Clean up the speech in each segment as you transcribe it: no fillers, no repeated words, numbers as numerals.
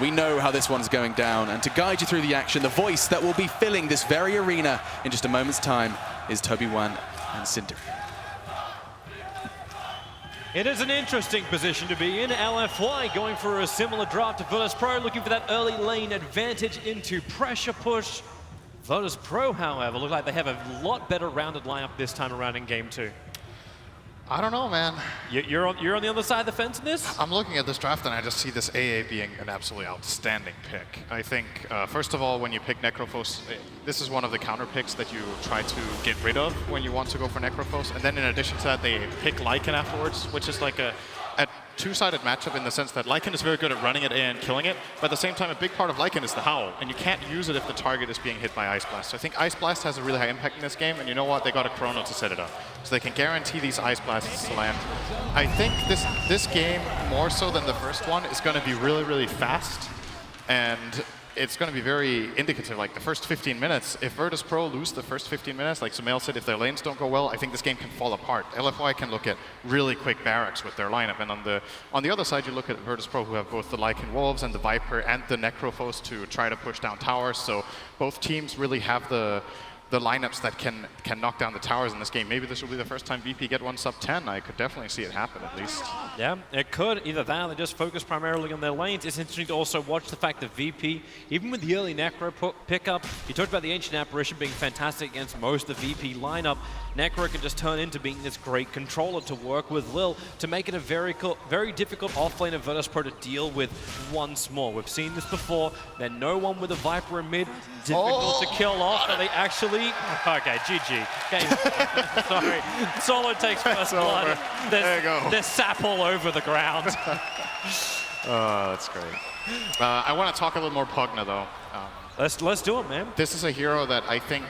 We know how this one's going down, and to guide you through the action, the voice that will be filling this very arena in just a moment's time is Toby Wan and Cinder. It is an interesting position to be in. LFY going for a similar draft to Virtus Pro, looking for that early lane advantage into pressure push. Virtus Pro, however, look like they have a lot better rounded lineup this time around in Game 2. I don't know, man. You're on the other side of the fence in this? I'm looking at this draft and I just see this AA being an absolutely outstanding pick. I think, first of all, when you pick Necrophos, this is one of the counter picks that you try to get rid of when you want to go for Necrophos. And then in addition to that, they pick Lycan afterwards, which is like a two-sided matchup in the sense that Lycan is very good at running it and killing it, but at the same time, a big part of Lycan is the Howl, and you can't use it if the target is being hit by Ice Blast. So I think Ice Blast has a really high impact in this game, and you know what? They got a Chrono to set it up. So they can guarantee these Ice Blasts to land. I think this game, more so than the first one, is going to be really, really fast, and it's going to be very indicative. Like the first 15 minutes, if Virtus Pro lose the first 15 minutes, like Sumail said, if their lanes don't go well, I think this game can fall apart. LFY can look at really quick barracks with their lineup, and on the other side, you look at Virtus Pro, who have both the Lycan Wolves and the Viper and the Necrophos to try to push down towers. So both teams really have the lineups that can knock down the towers in this game. Maybe this will be the first time VP get one sub 10. I could definitely see it happen at least. Yeah, it could. Either that or they just focus primarily on their lanes. It's interesting to also watch the fact that VP, even with the early Necro pickup, you talked about the Ancient Apparition being fantastic against most of the VP lineup. Necro can just turn into being this great controller to work with Lil to make it a very difficult offlane of Virtus Pro to deal with once more. We've seen this before. They're no one with a Viper in mid. Difficult to kill off, but they actually... Okay, GG. Game. Sorry. Solo takes first blood. There you go. There's sap all over the ground. Oh, that's great. I want to talk a little more Pugna, though. Let's do it, man. This is a hero that I think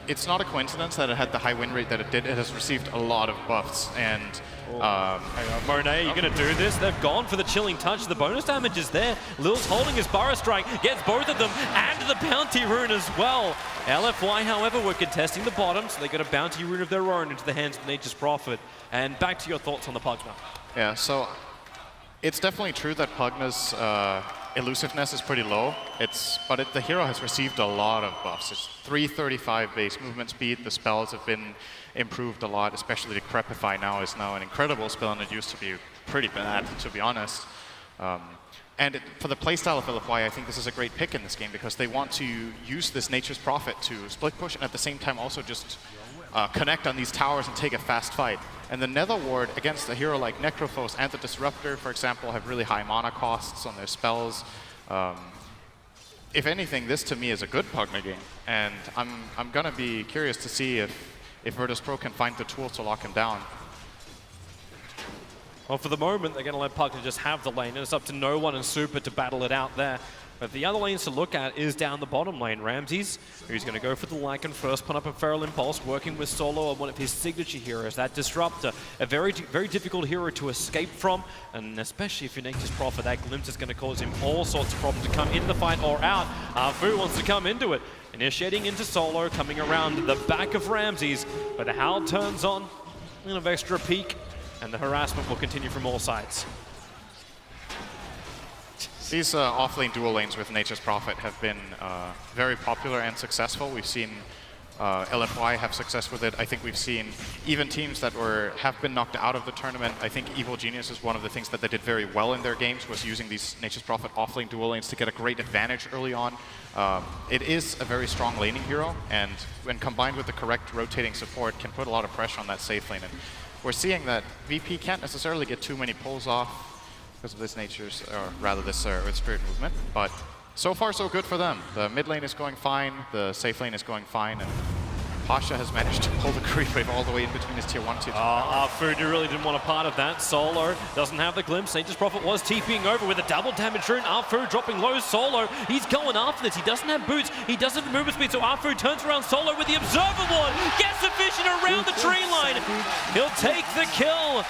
it's not a coincidence that it had the high win rate that it did. It has received a lot of buffs, and hang on, Monet, you gonna do this? They've gone for the chilling touch. The bonus damage is there. Lil's holding his Burrow Strike, gets both of them, and the Bounty Rune as well. LFY, however, were contesting the bottom, so they got a Bounty Rune of their own into the hands of Nature's Prophet. And back to your thoughts on the Pugna. Yeah, so it's definitely true that Pugna's elusiveness is pretty low. But the hero has received a lot of buffs. It's 335 base movement speed. The spells have been improved a lot, especially the Decrepify now is now an incredible spell, and it used to be pretty bad, to be honest. For the playstyle of LFY, I think this is a great pick in this game because they want to use this Nature's Prophet to split push and at the same time also just connect on these towers and take a fast fight. And the Nether Ward against a hero like Necrophos and the Disruptor, for example, have really high mana costs on their spells. If anything, this to me is a good Pugna game, and I'm gonna be curious to see if Virtus Pro can find the tools to lock him down. Well, for the moment, they're going to let Pugna just have the lane, and it's up to no one and Super to battle it out there. But the other lanes to look at is down the bottom lane. Ramses, who's going to go for the Lycan first, put up a Feral Impulse, working with Solo on one of his signature heroes, that Disruptor. A very difficult hero to escape from, and especially if you're Nature's Prophet, that glimpse is going to cause him all sorts of problems to come in the fight or out. Fu wants to come into it. Initiating into Solo, coming around the back of Ramses, but the Howl turns on, a little of extra peek, and the harassment will continue from all sides. These off-lane dual lanes with Nature's Prophet have been very popular and successful. We've seen LFY have success with it. I think we've seen even teams that have been knocked out of the tournament. I think Evil Genius is one of the things that they did very well in their games, was using these Nature's Prophet off-lane dual lanes to get a great advantage early on. It is a very strong laning hero, and when combined with the correct rotating support, can put a lot of pressure on that safe lane. And we're seeing that VP can't necessarily get too many pulls off because of this Earth Spirit movement, but so far so good for them. The mid lane is going fine, the safe lane is going fine, and Pasha has managed to pull the creep wave all the way in between his tier 1, tier 2. Food, you really didn't want a part of that. Solo doesn't have the glimpse. Nature's Prophet was TPing over with a double damage rune. Arfu dropping low. Solo, he's going after this. He doesn't have boots. He doesn't have movement speed, so Arfu turns around Solo with the Observer Ward. Gets the vision around the tree line. He'll take the kill.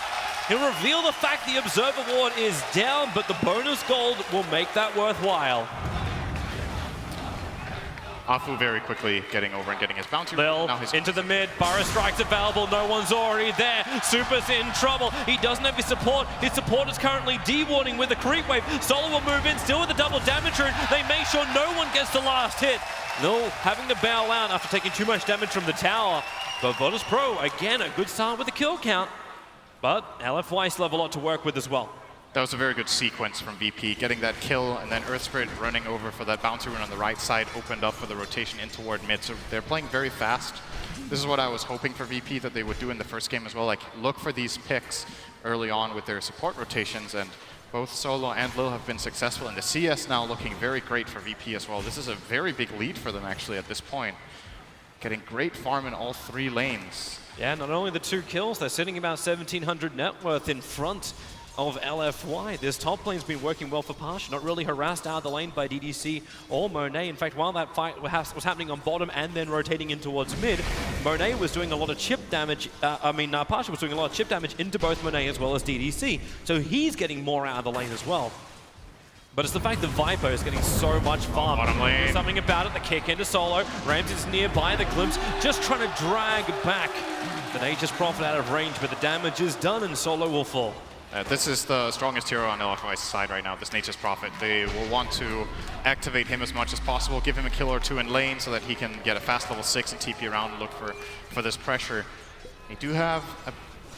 He'll reveal the fact the Observer Ward is down, but the bonus gold will make that worthwhile. Afu very quickly getting over and getting his bounty. Lil into the mid, Burrow strikes available, no one's already there. Super's in trouble, he doesn't have his support is currently de-warding with the creep wave. Solo will move in, still with the double damage rune. They make sure no one gets the last hit. Lil having to bail out after taking too much damage from the tower. But Virtus Pro, again, a good start with the kill count. But LFY still have a lot to work with as well. That was a very good sequence from VP, getting that kill, and then Earth Spirit running over for that bounty rune on the right side, opened up for the rotation in toward mid. So they're playing very fast. This is what I was hoping for VP that they would do in the first game as well, like look for these picks early on with their support rotations, and both Solo and Lil have been successful, and the CS now looking very great for VP as well. This is a very big lead for them actually at this point. Getting great farm in all 3 lanes. Yeah, not only the 2 kills, they're sitting about 1,700 net worth in front of LFY. This top lane's been working well for Pasha, not really harassed out of the lane by DDC or Monet. In fact, while that fight was happening on bottom and then rotating in towards mid, Monet was doing a lot of chip damage, Pasha was doing a lot of chip damage into both Monet as well as DDC. So he's getting more out of the lane as well. But it's the fact that Viper is getting so much farm. Bottom lane. There's something about it, the kick into Solo. Ramsey's nearby, the glimpse, just trying to drag back the Nature's Prophet out of range, but the damage is done and Solo will fall. This is the strongest hero on LFY's side right now, this Nature's Prophet. They will want to activate him as much as possible, give him a kill or 2 in lane so that he can get a fast level 6 and TP around and look for this pressure. They do have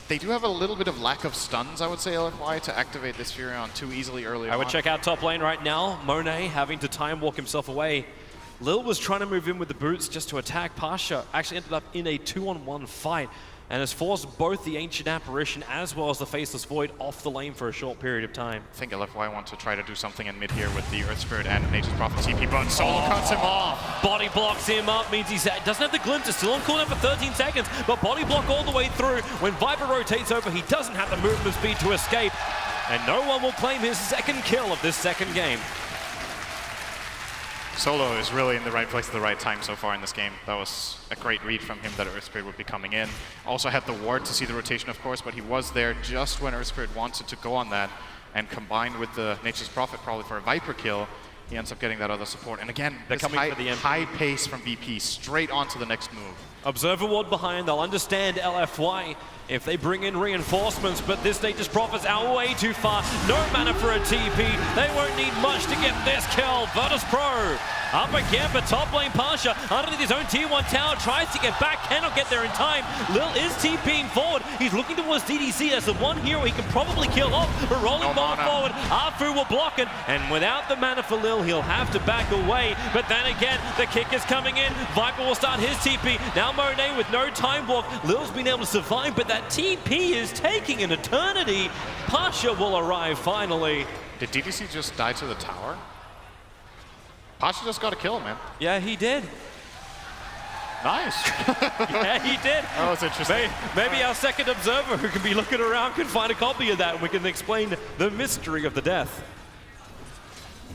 a little bit of lack of stuns, I would say, LFY, to activate this Furion too easily early on. I would check out top lane right now. Monet having to time walk himself away. Lil was trying to move in with the boots just to attack Pasha. Actually ended up in a 2-on-1 fight and has forced both the Ancient Apparition as well as the Faceless Void off the lane for a short period of time. I think LFY want to try to do something in mid here with the Earth Spirit and Nature's Prophet TP, but Solo cuts him off. Body blocks him up, means he doesn't have the glimpse, it's still on cooldown for 13 seconds, but body block all the way through. When Viper rotates over, he doesn't have the movement speed to escape, and no one will claim his second kill of this second game. Solo is really in the right place at the right time so far in this game. That was a great read from him that Earth Spirit would be coming in. Also had the ward to see the rotation, of course, but he was there just when Earth Spirit wanted to go on that, and combined with the Nature's Prophet probably for a Viper kill, he ends up getting that other support. And again, this high pace from VP straight onto the next move. Observer ward behind, they'll understand LFY if they bring in reinforcements, but this Nature's Prophet's out way too far. No mana for a TP. They won't need much to get this kill. Virtus Pro up again, but top lane Pasha underneath his own tier 1 tower tries to get back, cannot get there in time. Lil is TPing forward. He's looking towards DDC as the one hero he can probably kill off, but rolling ball forward. Afu will block it, and without the mana for Lil, he'll have to back away. But then again, the kick is coming in. Viper will start his TP. Now Monet with no time walk. Lil's been able to survive, but that TP is taking an eternity. Pasha will arrive finally. Did DDC just die to the tower? Pasha just got a kill, man. Yeah, he did. Nice. Yeah, he did. That was interesting. Maybe our second observer who can be looking around can find a copy of that and we can explain the mystery of the death.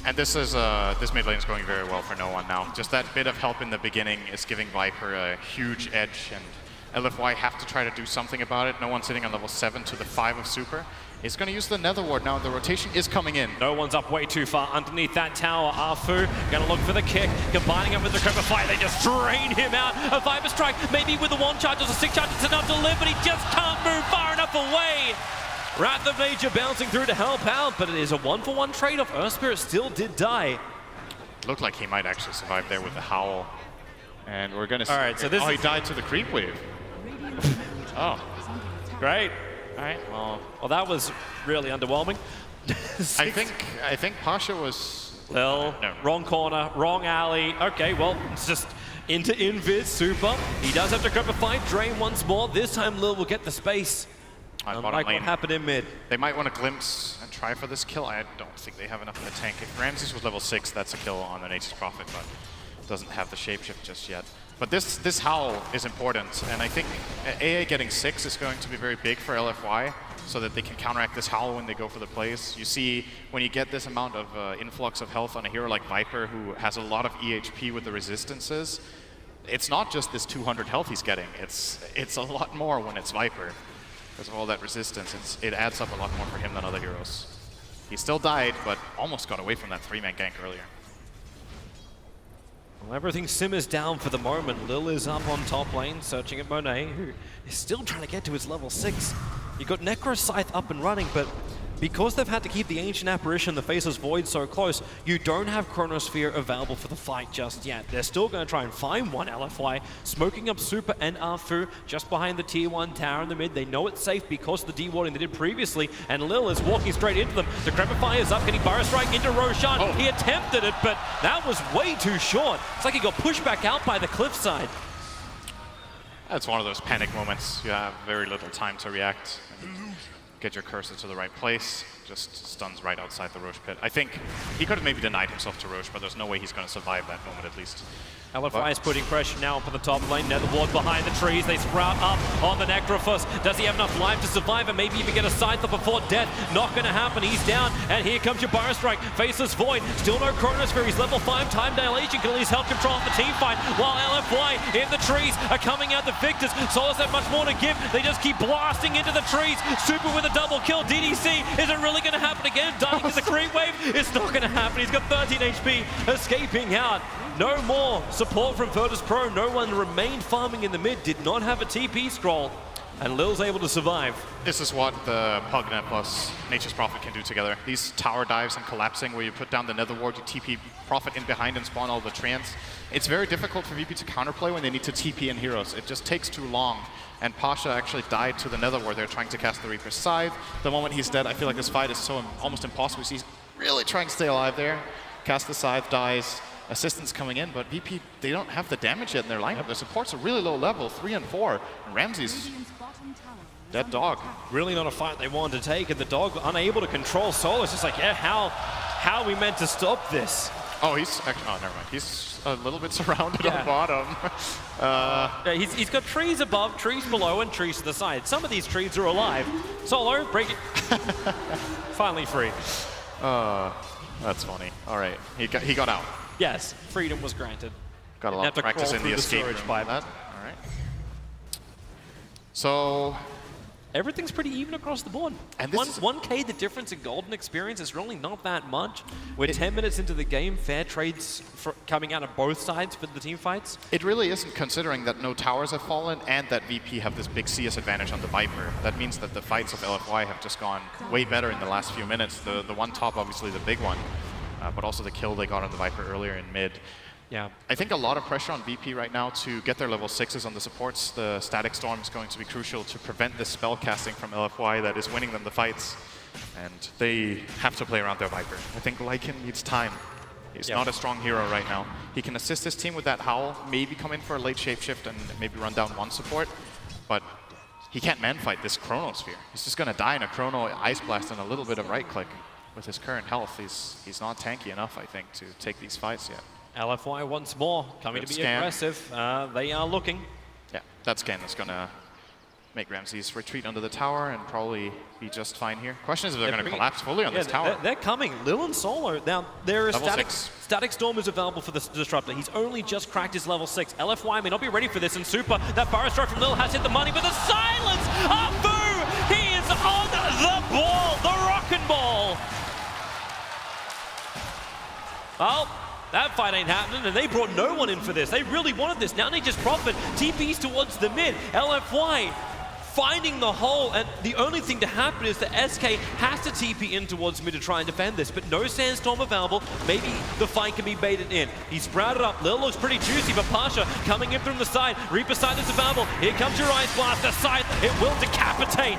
And this mid lane is going very well for no one now. Just that bit of help in the beginning is giving Viper a huge edge, and LFY have to try to do something about it. No one's sitting on level 7 to the 5 of Super. He's going to use the Nether Ward now. The rotation is coming in. No one's up way too far underneath that tower. Afu going to look for the kick, combining it with the Creeper fight. They just drain him out. A Viper strike, maybe with a 1 charge or a 6 charge, it's enough to live, but he just can't move far enough away. Wrath of Nature bouncing through to help out, but it is a 1-for-1 trade-off. Earth Spirit still did die. Looked like he might actually survive there with the Howl. And we're going to see. All right, so this he died to the creep wave. Oh. Great. All right, well, that was really underwhelming. I think Pasha was... Well, no. Wrong corner, wrong alley. Okay, well, it's just into invis, Super. He does have to grab a fight, drain once more. This time Lil will get the space. Like what happened in mid. They might want to glimpse and try for this kill. I don't think they have enough in the tank. If Ramses was level 6, that's a kill on the Nature's Prophet, but doesn't have the shapeshift just yet. But this Howl is important, and I think AA getting 6 is going to be very big for LFY, so that they can counteract this Howl when they go for the plays. You see, when you get this amount of influx of health on a hero like Viper, who has a lot of EHP with the resistances, it's not just this 200 health he's getting. It's a lot more when it's Viper. Because of all that resistance, it adds up a lot more for him than other heroes. He still died, but almost got away from that 3-man gank earlier. Well, everything simmers down for the moment. Lil is up on top lane, searching at Monet, who is still trying to get to his level 6. You've got Necro Scythe up and running, but because they've had to keep the Ancient Apparition, the Faceless Void so close, you don't have Chronosphere available for the fight just yet. They're still going to try and find one LFY, smoking up Super and Arfu just behind the Tier 1 tower in the mid. They know it's safe because of the dewarding they did previously, and Lil is walking straight into them. The Decrepify is up, getting Burrow Strike into Roshan. Oh. He attempted it, but that was way too short. It's like he got pushed back out by the cliffside. That's one of those panic moments. You have very little time to react. Get your cursor to the right place, just stuns right outside the Roche pit. I think he could have maybe denied himself to Roche, but there's no way he's going to survive that moment at least. LFY is putting pressure now up on the top lane. Netherward behind the trees. They sprout up on the Necrophos. Does he have enough life to survive and maybe even get a scythe up before death? Not going to happen. He's down. And here comes your Burrow Strike. Faceless Void. Still no Chronosphere. He's level 5. Time Dilation can at least help control the team fight. While LFY in the trees are coming out the victors. Solos have much more to give. They just keep blasting into the trees. Super with a double kill. DDC. Is it really going to happen again? Dying to the creep wave. It's not going to happen. He's got 13 HP. Escaping out. No more support from Virtus Pro. No one remained farming in the mid. Did not have a TP scroll. And Lil's able to survive. This is what the Pugnet plus Nature's Prophet can do together. These tower dives and collapsing where you put down the Nether Ward, you TP Prophet in behind and spawn all the Treants. It's very difficult for VP to counterplay when they need to TP in heroes. It just takes too long. And Pasha actually died to the Nether Ward. They're trying to cast the Reaper's Scythe. The moment he's dead, I feel like this fight is so almost impossible. He's really trying to stay alive there. Cast the Scythe, dies. Assistance coming in, but VP, they don't have the damage yet in their lineup. Their supports are really low level, 3 and 4. And Ramsey's dead dog. Really not a fight they wanted to take, and the dog unable to control Soul. It's just like, yeah, how are we meant to stop this? Oh, he's actually, oh, never mind. He's a little bit surrounded on bottom. Yeah, he's got trees above, trees below, and trees to the side. Some of these trees are alive. Solo, break it. Finally free. That's funny. All right, he got out. Yes, freedom was granted. Got a lot of practice in the escape room. All right. So everything's pretty even across the board. And 1K, the difference in golden experience is really not that much. We're 10 minutes into the game, fair trades coming out of both sides for the team fights. It really isn't, considering that no towers have fallen and that VP have this big CS advantage on the Viper. That means that the fights of LFY have just gone way better in the last few minutes. The one top, obviously the big one, but also the kill they got on the Viper earlier in mid. Yeah. I think a lot of pressure on VP right now to get their level 6s on the supports. The Static Storm is going to be crucial to prevent this spell casting from LFY that is winning them the fights. And they have to play around their Viper. I think Lycan needs time. He's not a strong hero right now. He can assist his team with that Howl, maybe come in for a late shapeshift and maybe run down one support, but he can't man-fight this Chronosphere. He's just going to die in a Chrono Ice Blast and a little bit of right-click. With his current health, he's not tanky enough, I think, to take these fights yet. LFY once more coming to be aggressive. They are looking. Yeah, that scan is going to make Ramses retreat under the tower and probably be just fine here. Question is if they're going to collapse fully on this tower. They're coming. Lil and Solo. Now, there is Static Storm is available for the Disruptor. He's only just cracked his level 6. LFY may not be ready for this, and Super, that Burrow Strike from Lil has hit the money, but the silence! Afu! He is on the ball, the rockin' ball! Well, that fight ain't happening, and they brought no one in for this. They really wanted this. Now Nature's Prophet TPs towards the mid. LFY finding the hole, and the only thing to happen is that SK has to TP in towards mid to try and defend this, but no Sandstorm available. Maybe the fight can be baited in. He sprouted up. Lil looks pretty juicy, but Pasha coming in from the side. Reaper side is available. Here comes your Ice Blast. The side, it will decapitate.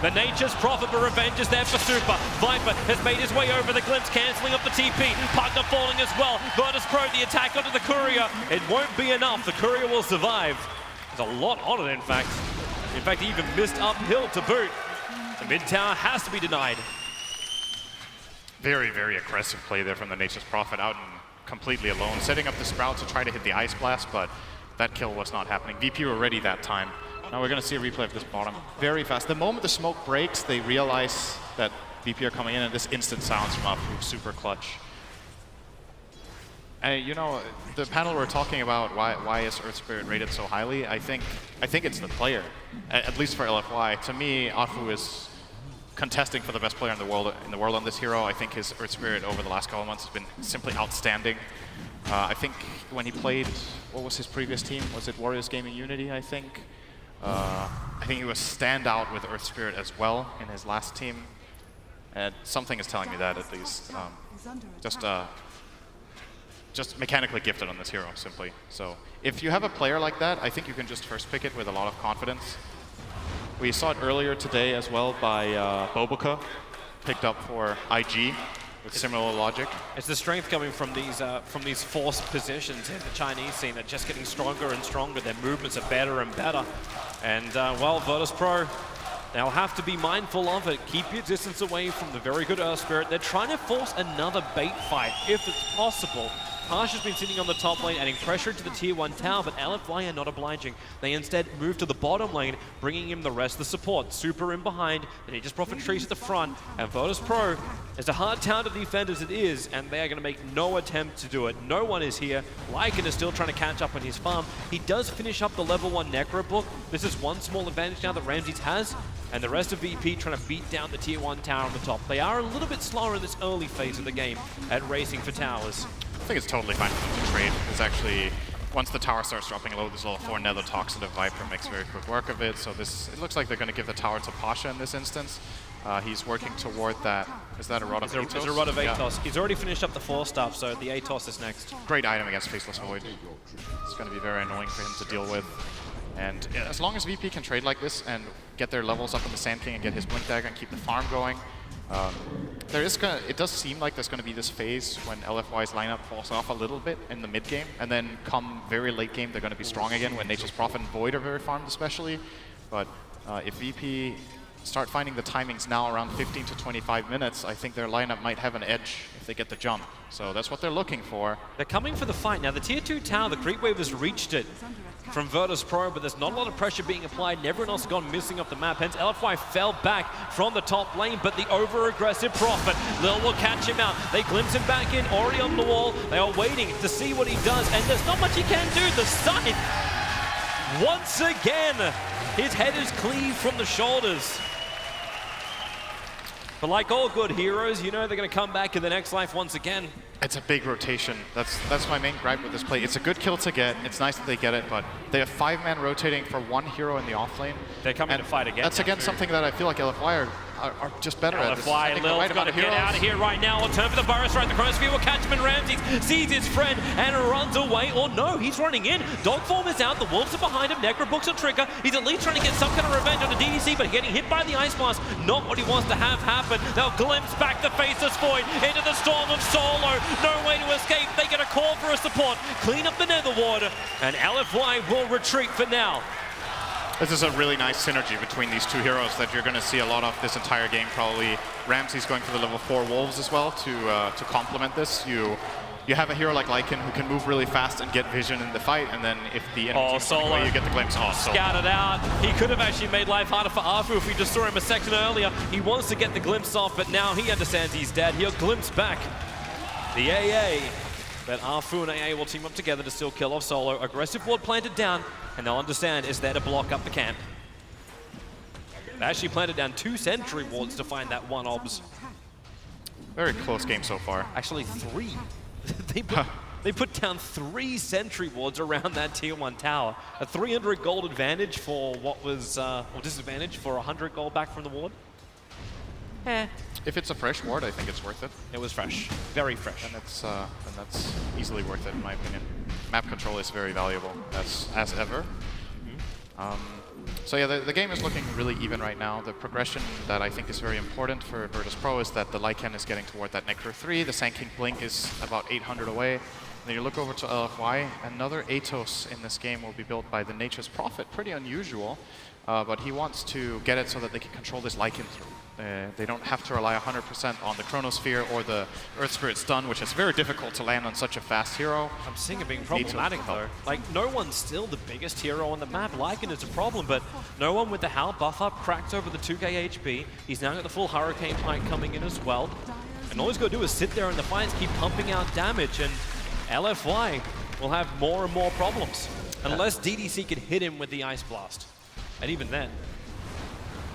The Nature's Prophet, but revenge is there for Super. Viper has made his way over the glimpse, cancelling up the TP. Pugna falling as well. Virtus Pro, the attack onto the Courier. It won't be enough. The Courier will survive. There's a lot on it, in fact. In fact, he even missed uphill to boot. The mid tower has to be denied. Very, very aggressive play there from the Nature's Prophet, out and completely alone. Setting up the Sprout to try to hit the Ice Blast, but that kill was not happening. VP were ready that time. Now we're going to see a replay of this bottom very fast. The moment the smoke breaks, they realize that VP are coming in, and this instant silence from Afu, super clutch. You know, the panel we're talking about, why is Earth Spirit rated so highly? I think it's the player, at least for LFY. To me, Afu is contesting for the best player in the world on this hero. I think his Earth Spirit over the last couple of months has been simply outstanding. I think when he played, what was his previous team? Was it Warriors Gaming Unity, I think? I think he was standout with Earth Spirit as well in his last team. And something is telling me that at least. Just mechanically gifted on this hero, simply. So if you have a player like that, I think you can just first pick it with a lot of confidence. We saw it earlier today as well by Bobuka, picked up for IG with similar logic. It's the strength coming from these forced positions in the Chinese scene. They're just getting stronger and stronger. Their movements are better and better. And well, Virtus.pro, they'll have to be mindful of it. Keep your distance away from the very good Earth Spirit. They're trying to force another bait fight if it's possible. Harsh has been sitting on the top lane, adding pressure to the tier 1 tower, but LFY are not obliging. They instead move to the bottom lane, bringing him the rest of the support. Super in behind, the Nature's Prophet trees at the front, and Virtus.pro is a hard tower to defend as it is, and they are going to make no attempt to do it. No one is here. Lycan is still trying to catch up on his farm. He does finish up the level 1 Necro book. This is one small advantage now that Ramses has, and the rest of VP trying to beat down the tier 1 tower on the top. They are a little bit slower in this early phase of the game at racing for towers. I think it's totally fine for them to trade. It's actually, once the tower starts dropping low, this level 4 Nether Toxin Viper makes very quick work of it. So it looks like they're going to give the tower to Pasha in this instance. He's working toward that. Is that a Rod of Atos? It's a Rod of Atos. Yeah. He's already finished up the 4 stuff, so the Atos is next. Great item against Faceless Void. It's going to be very annoying for him to deal with. And as long as VP can trade like this and get their levels up in the Sand King and get his Blink Dagger and keep the farm going, it does seem like there's going to be this phase when LFY's lineup falls off a little bit in the mid game, and then come very late game, they're going to be strong again when Nature's Prophet and Void are very farmed especially. But if VP start finding the timings now around 15 to 25 minutes, I think their lineup might have an edge if they get the jump. So that's what they're looking for. They're coming for the fight. Now the tier 2 tower, the creep wave has reached it from Virtus.pro, but there's not a lot of pressure being applied, and everyone else has gone missing off the map. Hence, LFY fell back from the top lane, but the over-aggressive Prophet, Lil will catch him out. They glimpse him back in, already on the wall. They are waiting to see what he does, and there's not much he can do. The Scythe, once again, his head is cleaved from the shoulders. But like all good heroes, you know they're going to come back in the next life once again. It's a big rotation. That's my main gripe with this play. It's a good kill to get. It's nice that they get it, but they have 5-man rotating for 1 hero in the off lane. They're coming to fight again. That's again something that I feel like LFY are just better at. LFY, Lil's got to get out of here right now. Will turn for the burst right. The Chronosphere will catch him, and Ramses sees his friend and runs away. Or no, he's running in. Dogform is out. The Wolves are behind him. Necro books a trigger. He's at least trying to get some kind of revenge on the DDC, but getting hit by the Ice Blast, not what he wants to have happen. They'll glimpse back the Faceless Void into the storm of Solo. No way to escape. They get a call for a support. Clean up the Nether Ward, and LFY will retreat for now. This is a really nice synergy between these two heroes that you're going to see a lot of this entire game. Probably Ramses going for the level 4 Wolves as well to complement this. You have a hero like Lycan who can move really fast and get vision in the fight, and then if the enemy team's running away, you get the glimpse. Scouted out. He could have actually made life harder for Arfu if we just saw him a second earlier. He wants to get the glimpse off, but now he understands he's dead. He'll glimpse back the AA. But Arfu and AA will team up together to still kill off Solo. Aggressive ward planted down, and they'll understand it's there to block up the camp. They actually planted down 2 sentry wards to find that 1 obs. Very close game so far. Actually 3. They put down 3 sentry wards around that tier 1 tower. A 300 gold advantage for what was, or disadvantage for 100 gold back from the ward. If it's a fresh ward, I think it's worth it. It was fresh, very fresh. And that's easily worth it in my opinion. Map control is very valuable, as ever. So yeah, the game is looking really even right now. The progression that I think is very important for Virtus.pro is that the Lycan is getting toward that Necro 3, the Sand King Blink is about 800 away. Then you look over to LFY, another Atos in this game will be built by the Nature's Prophet, pretty unusual, but he wants to get it so that they can control this Lycan through. They don't have to rely 100% on the Chronosphere or the Earth Spirit stun, which is very difficult to land on such a fast hero. I'm seeing it being problematic though. Like, no one's still the biggest hero on the map. Lycan is a problem, but no one with the Howl buff up, cracked over the 2k HP. He's now got the full Hurricane Pike coming in as well. And all he's got to do is sit there in the fights, keep pumping out damage, and LFY will have more and more problems. Unless DDC can hit him with the Ice Blast. And even then.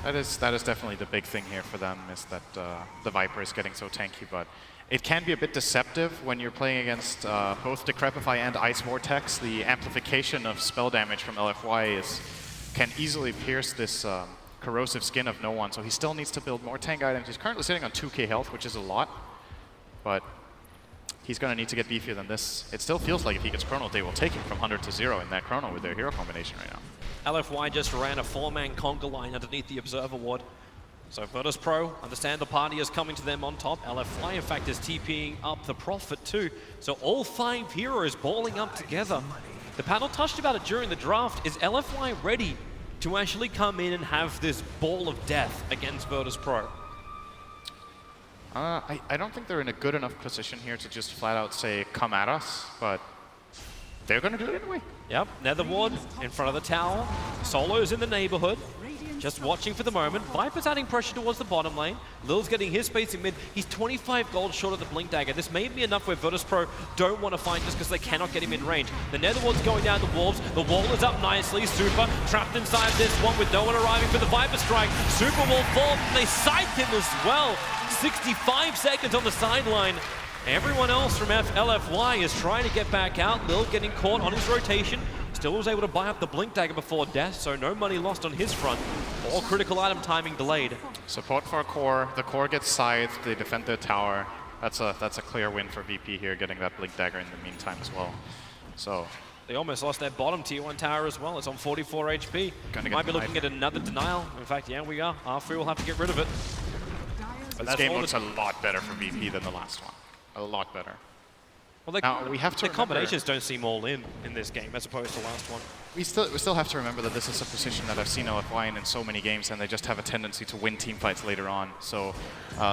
That is definitely the big thing here for them, is that the Viper is getting so tanky, but It can be a bit deceptive when you're playing against both Decrepify and Ice Vortex. The amplification of spell damage from LFY can easily pierce this corrosive skin of no one, so he still needs to build more tank items. He's currently sitting on 2k health, which is a lot, but he's going to need to get beefier than this. It still feels like if he gets Chrono, they will take him from 100 to 0 in that Chrono with their hero combination right now. LFY just ran a 4-man conga line underneath the Observer Ward. So Virtus Pro, understand the party is coming to them on top. LFY, in fact, is TPing up the Prophet too. So all 5 heroes balling up together. The panel touched about it during the draft. Is LFY ready to actually come in and have this ball of death against Virtus Pro? I don't think they're in a good enough position here to just flat out say, come at us, but they're going to do it anyway. Yep, Nether Ward in front of the tower. Solo's in the neighborhood, just watching for the moment. Viper's adding pressure towards the bottom lane. Lil's getting his space in mid. He's 25 gold short of the Blink Dagger. This may be enough where Virtus Pro don't want to fight just because they cannot get him in range. The Nether Ward's going down the Wolves. The wall is up nicely. Super trapped inside this one with no one arriving for the Viper strike. Super will fall. They sight him as well. 65 seconds on the sideline. Everyone else from LFY is trying to get back out. Lil getting caught on his rotation. Still was able to buy up the Blink Dagger before death, so no money lost on his front. All critical item timing delayed. Support for core. The core gets scythed. They defend their tower. That's a clear win for VP here, getting that Blink Dagger in the meantime as well. So they almost lost their bottom tier 1 tower as well. It's on 44 HP. Might be looking at another denial. In fact, yeah, we are. R3 will have to get rid of it. But this game looks a lot better for VP than the last one. A lot better. Well, now, we have to the combinations don't seem all in this game as opposed to last one. We still have to remember that this is a position that I've seen LFY in so many games, and they just have a tendency to win team fights later on. So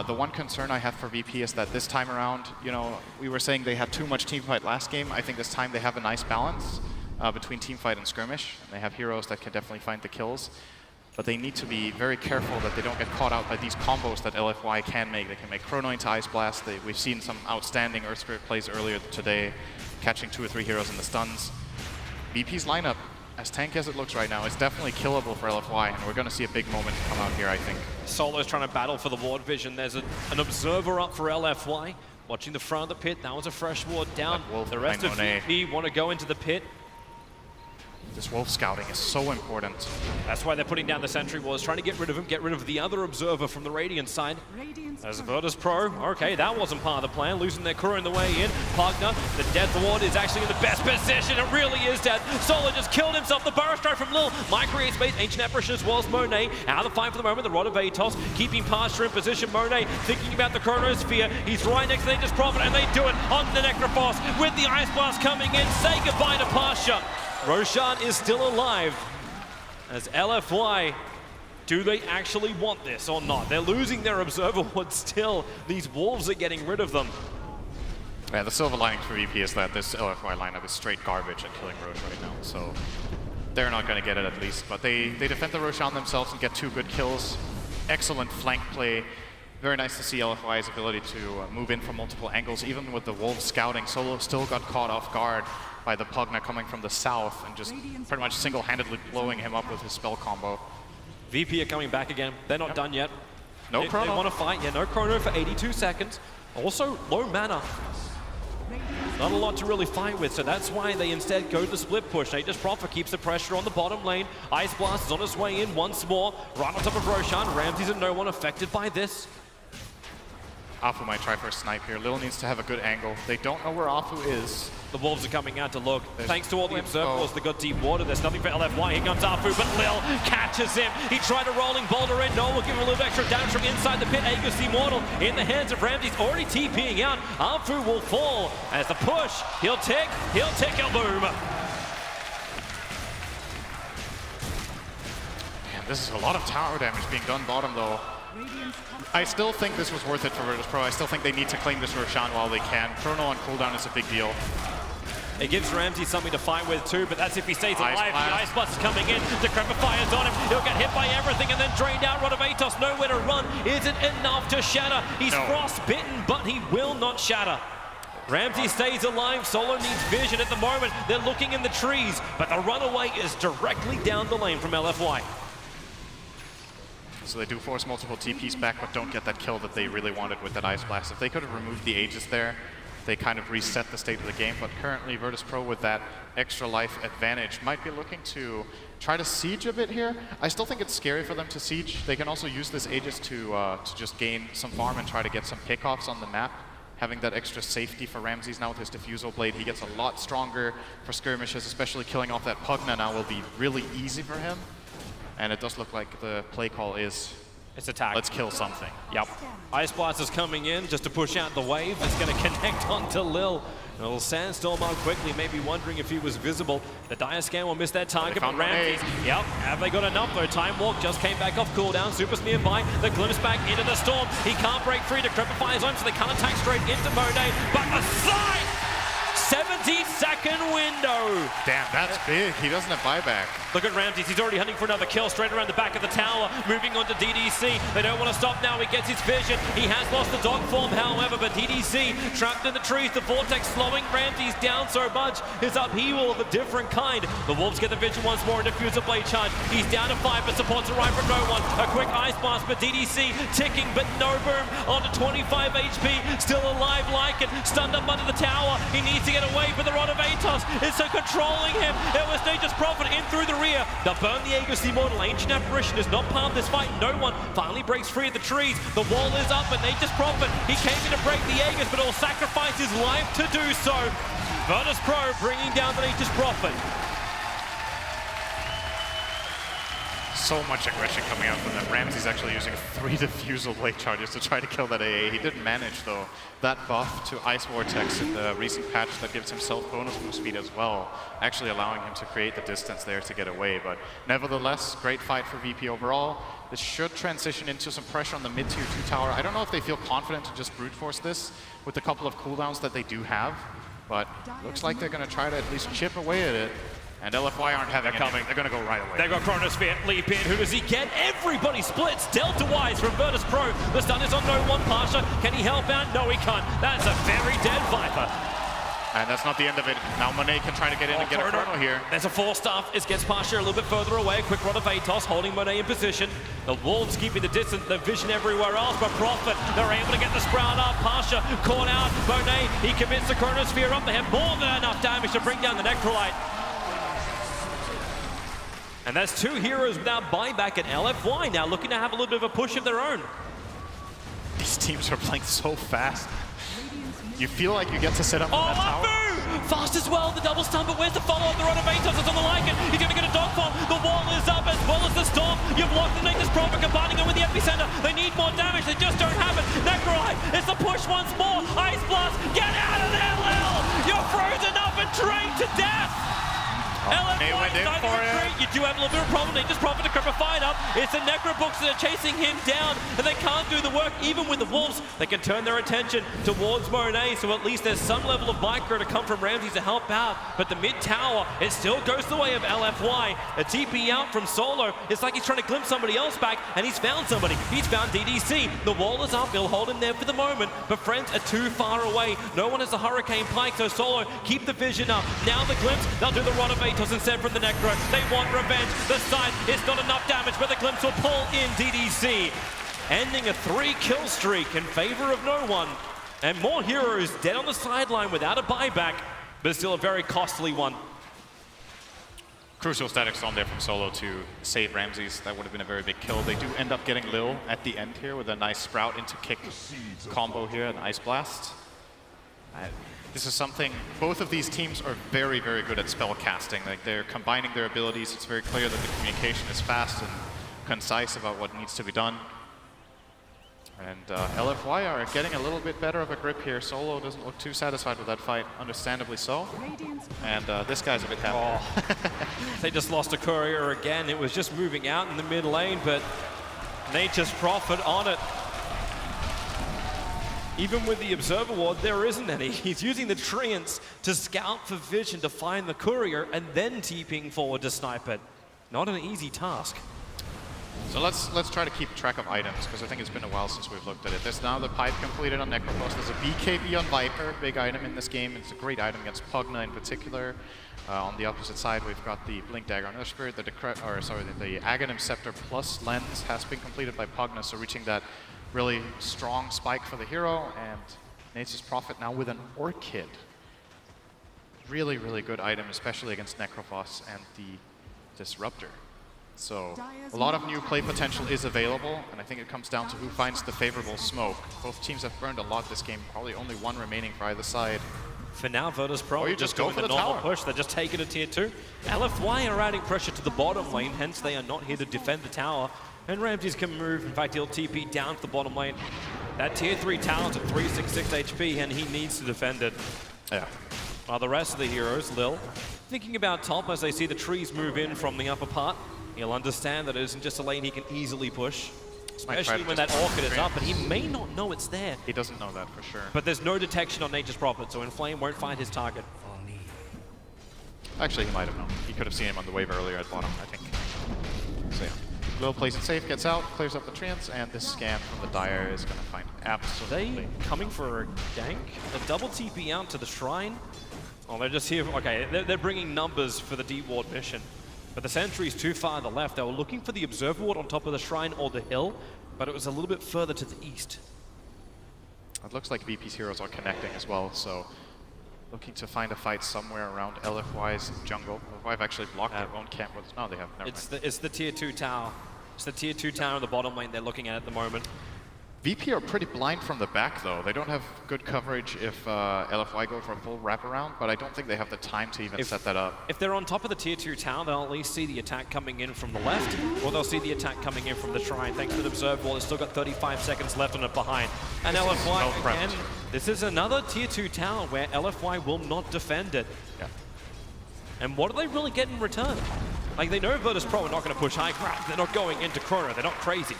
the one concern I have for VP is that this time around, you know, we were saying they had too much team fight last game. I think this time they have a nice balance between team fight and skirmish. And they have heroes that can definitely find the kills. But they need to be very careful that they don't get caught out by these combos that LFY can make. They can make Chrono into Ice Blast. We've seen some outstanding Earth Spirit plays earlier today, catching 2 or 3 heroes in the stuns. VP's lineup, as tanky as it looks right now, is definitely killable for LFY, and we're going to see a big moment come out here, I think. Solo's trying to battle for the ward vision. There's an Observer up for LFY, watching the front of the pit. That was a fresh ward down. The rest of VP want to go into the pit. This wolf scouting is so important. That's why they're putting down the sentry walls, trying to get rid of him, get rid of the other Observer from the Radiant side. As Virtus Pro, okay, that wasn't part of the plan, losing their crew in the way in. Pugna, the Death Ward is actually in the best position, it really is dead. Solo just killed himself, the Burrow Strike from Lil. Might create space, Ancient Apparition as well as Monet. Out of the fight for the moment, the Rod of Atos, keeping Pasha in position. Monet thinking about the Chronosphere, he's right next to Nature's Prophet, and they do it on the Necrophos with the Ice Blast coming in. Say goodbye to Pasha. Roshan is still alive as LFY. Do they actually want this or not? They're losing their Observer Ward still. These Wolves are getting rid of them. Yeah, the silver lining for VP is that this LFY lineup is straight garbage at killing Rosh right now, so they're not going to get it at least. But they defend the Roshan themselves and get 2 good kills. Excellent flank play. Very nice to see LFY's ability to move in from multiple angles. Even with the Wolves scouting, Solo still got caught off guard by the Pugna coming from the south and just pretty much single-handedly blowing him up with his spell combo. VP are coming back again. They're not done yet. No Chrono. They want to fight. Yeah, no Chrono for 82 seconds. Also, low mana. Not a lot to really fight with, so that's why they instead go to the split push. Nature's Prophet keeps the pressure on the bottom lane. Ice Blast is on its way in once more. Right on top of Roshan. Ramses and no one affected by this. Afu might try for a snipe here. Lil needs to have a good angle. They don't know where Afu is. The Wolves are coming out to look. Thanks to all the Observers that got deep water, there's nothing for LFY. Here comes Afu, but Lil catches him. He tried a rolling boulder in. No one will give him a little extra damage from inside the pit. Aegis Immortal in the hands of Ramses, already TPing out. Afu will fall as the push. He'll tick, he'll boom. Man, this is a lot of tower damage being done bottom though. I still think this was worth it for Virtus Pro. I still think they need to claim this Roshan while they can. Chrono on cooldown is a big deal. It gives Ramsey something to fight with too, but that's if he stays alive. The Ice Blast is coming in. Decrepify is on him. He'll get hit by everything and then drained out. Rod of Atos, nowhere to run. Isn't enough to shatter. He's frostbitten, but he will not shatter. Ramsey stays alive. Solo needs vision at the moment. They're looking in the trees, but the runaway is directly down the lane from LFY. So they do force multiple TPs back, but don't get that kill that they really wanted with that Ice Blast. If they could have removed the Aegis there, they kind of reset the state of the game. But currently, Virtus Pro with that extra life advantage might be looking to try to siege a bit here. I still think it's scary for them to siege. They can also use this Aegis to just gain some farm and try to get some pickoffs on the map. Having that extra safety for Ramses now with his Diffusal Blade, he gets a lot stronger for skirmishes, especially killing off that Pugna now will be really easy for him. And it does look like the play call is, it's attack. Let's kill something. Yep. Ice Blast is coming in just to push out the wave. It's going to connect onto Lil. A little sandstorm on quickly, maybe wondering if he was visible. The Dire Scan will miss their target, but Ramses, yep, have they got enough though? Time Walk just came back off cooldown. Super's nearby, the glimpse back into the storm. He can't break free to Crepify his own, so they can't attack straight into Monet. But the side! 70-second window. Damn, that's big. He doesn't have buyback. Look at Ramses. He's already hunting for another kill straight around the back of the tower. Moving on to DDC. They don't want to stop now. He gets his vision. He has lost the dog form, however, but DDC trapped in the trees. The Vortex slowing Ramses down so much. His upheaval of a different kind. The Wolves get the vision once more and Diffusal Blade charge. He's down to 5, but supports arrive from no one. A quick Ice Blast, but DDC ticking, but no boom. On to 25 HP. Still alive, like it. Stunned up under the tower. He needs to get away, but the Rod of Atos is so controlling him. It was Nature's Prophet in through the rear. They'll burn the Aegis. The Immortal Ancient Apparition is not part of this fight. No one finally breaks free of the trees. The wall is up, but Nature's Prophet, he came in to break the Aegis, but he'll sacrifice his life to do so. Virtus Pro bringing down the Nature's Prophet. So much aggression coming out from them. Ramsey's actually using 3 Diffusal Blade charges to try to kill that AA. He did manage, though, that buff to Ice Vortex in the recent patch that gives himself bonus move speed as well, actually allowing him to create the distance there to get away. But nevertheless, great fight for VP overall. This should transition into some pressure on the mid-tier 2 tower. I don't know if they feel confident to just brute force this with a couple of cooldowns that they do have, but looks like they're going to try to at least chip away at it. And LFY aren't having it coming. They're going to go right away. They've got Chronosphere, leap in. Who does he get? Everybody splits. Delta-wise from Virtus Pro. The stun is on no one. Pasha, can he help out? No, he can't. That's a very dead Viper. And that's not the end of it. Now Monet can try to get in and get a chrono here. There's a 4-staff. It gets Pasha a little bit further away. A quick Rod of Atos holding Monet in position. The Wolves keeping the distance, the vision everywhere else. But Prophet, they're able to get the Sprout up. Pasha caught out. Monet, he commits the Chronosphere up. They have more than enough damage to bring down the Necrolite. And that's 2 heroes without buyback at LFY now, looking to have a little bit of a push of their own. These teams are playing so fast. You feel like you get to set up on that tower. Fast as well, the double stun, but where's the follow-up? The Rod of Atos is on the Lycan. He's going to get a dog farm. The wall is up as well as the storm. You've locked the Nature's Prophet, combining it with the epicenter. They need more damage, they just don't have it. Necrolite, it's the push once more. Ice Blast, get out of there, Lil! You're frozen up and trained to death! They went in for it. You do have a little bit of a problem. They just Prophet to Crepify it up. It's the Necrobooks that are chasing him down, and they can't do the work. Even with the Wolves, they can turn their attention towards Monet, so at least there's some level of micro to come from Ramses to help out. But the mid tower, it still goes the way of LFY. A TP out from Solo. It's like he's trying to glimpse somebody else back, and he's found somebody. He's found DDC. The wall is up. He'll hold him there for the moment, but friends are too far away. No one has a Hurricane Pike, so Solo, keep the vision up. Now the glimpse, they'll do the Rod of Atos instead from the Necro. They want revenge. The side is not enough damage, but the glimpse will pull in DDC. Ending a 3-kill streak in favor of no one. And more heroes dead on the sideline without a buyback, but still a very costly one. Crucial statics on there from Solo to save Ramses. That would have been a very big kill. They do end up getting Lil at the end here with a nice Sprout into kick combo here, an Ice Blast. This is something, both of these teams are very, very good at spell casting. Like, they're combining their abilities. It's very clear that the communication is fast and concise about what needs to be done. And LFY are getting a little bit better of a grip here. Solo doesn't look too satisfied with that fight, understandably so. And this guy's a bit happy. They just lost a courier again. It was just moving out in the mid lane, but Nature's Prophet on it. Even with the Observer Ward, there isn't any. He's using the Treants to scout for vision to find the courier and then TPing forward to snipe it. Not an easy task. So let's try to keep track of items, because I think it's been a while since we've looked at it. There's now the pipe completed on Necrophos. There's a BKB on Viper, big item in this game. It's a great item against Pugna in particular. On the opposite side, we've got the Blink Dagger on Earthspirit. The Aghanim Scepter plus Lens has been completed by Pugna, so reaching that really strong spike for the hero. And Nature's Prophet now with an Orchid. Really, really good item, especially against Necrophos and the Disruptor. So a lot of new play potential is available, and I think it comes down to who finds the favorable smoke. Both teams have burned a lot this game, probably only one remaining for either side. For now, Virtus.pro you just go going for the the normal tower. push. They're just taking a tier 2. LFY are adding pressure to the bottom lane, hence they are not here to defend the tower. And Ramses can move. In fact, he'll TP down to the bottom lane. That tier 3 tower's at 366 HP, and he needs to defend it. Yeah. While the rest of the heroes, Lil, thinking about top as they see the trees move in from the upper part. He'll understand that it isn't just a lane he can easily push, especially when that Orchid is up, and he may not know it's there. He doesn't know that for sure. But there's no detection on Nature's Prophet, so Inflame won't find his target. Actually, he might have known. He could have seen him on the wave earlier at bottom, I think. So yeah. Lil plays it safe, gets out, clears up the treants, and this scan from the Dire is going to find absolutely... They coming for a gank? A double TP out to the Shrine? Oh, they're just here. Okay, they're bringing numbers for the deep ward mission. But the sentry's too far to the left. They were looking for the observer ward on top of the Shrine or the hill, but it was a little bit further to the east. It looks like VP's heroes are connecting as well, so looking to find a fight somewhere around LFY's jungle. LFY have actually blocked their own camp. No, they have. Never mind. It's the tier 2 tower. It's the tier 2 tower in the bottom lane they're looking at the moment. VP are pretty blind from the back, though. They don't have good coverage if LFY go for a full wraparound, but I don't think they have the time to even set that up. If they're on top of the tier 2 tower, they'll at least see the attack coming in from the left, or they'll see the attack coming in from the Shrine. Thanks to the observe wall, it's still got 35 seconds left on it behind. And LFY, again, this is another tier 2 tower where LFY will not defend it. Yeah. And what do they really get in return? Like, they know Virtus.pro are not going to push high ground. They're not going into Chrono. They're not crazy.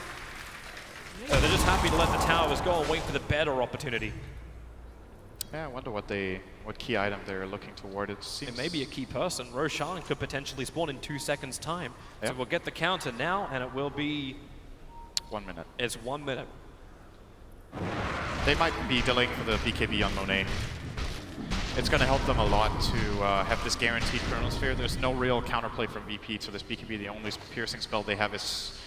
So they're just happy to let the towers go and wait for the better opportunity. Yeah, I wonder what key item they're looking toward. It seems... It may be a key person. Roshan could potentially spawn in 2 seconds' time. Yep. So we'll get the counter now, and it will be... 1 minute. It's 1 minute. They might be delaying for the BKB on Monet. It's going to help them a lot to have this guaranteed Chronosphere. There's no real counterplay from VP to this BKB. The only piercing spell they have is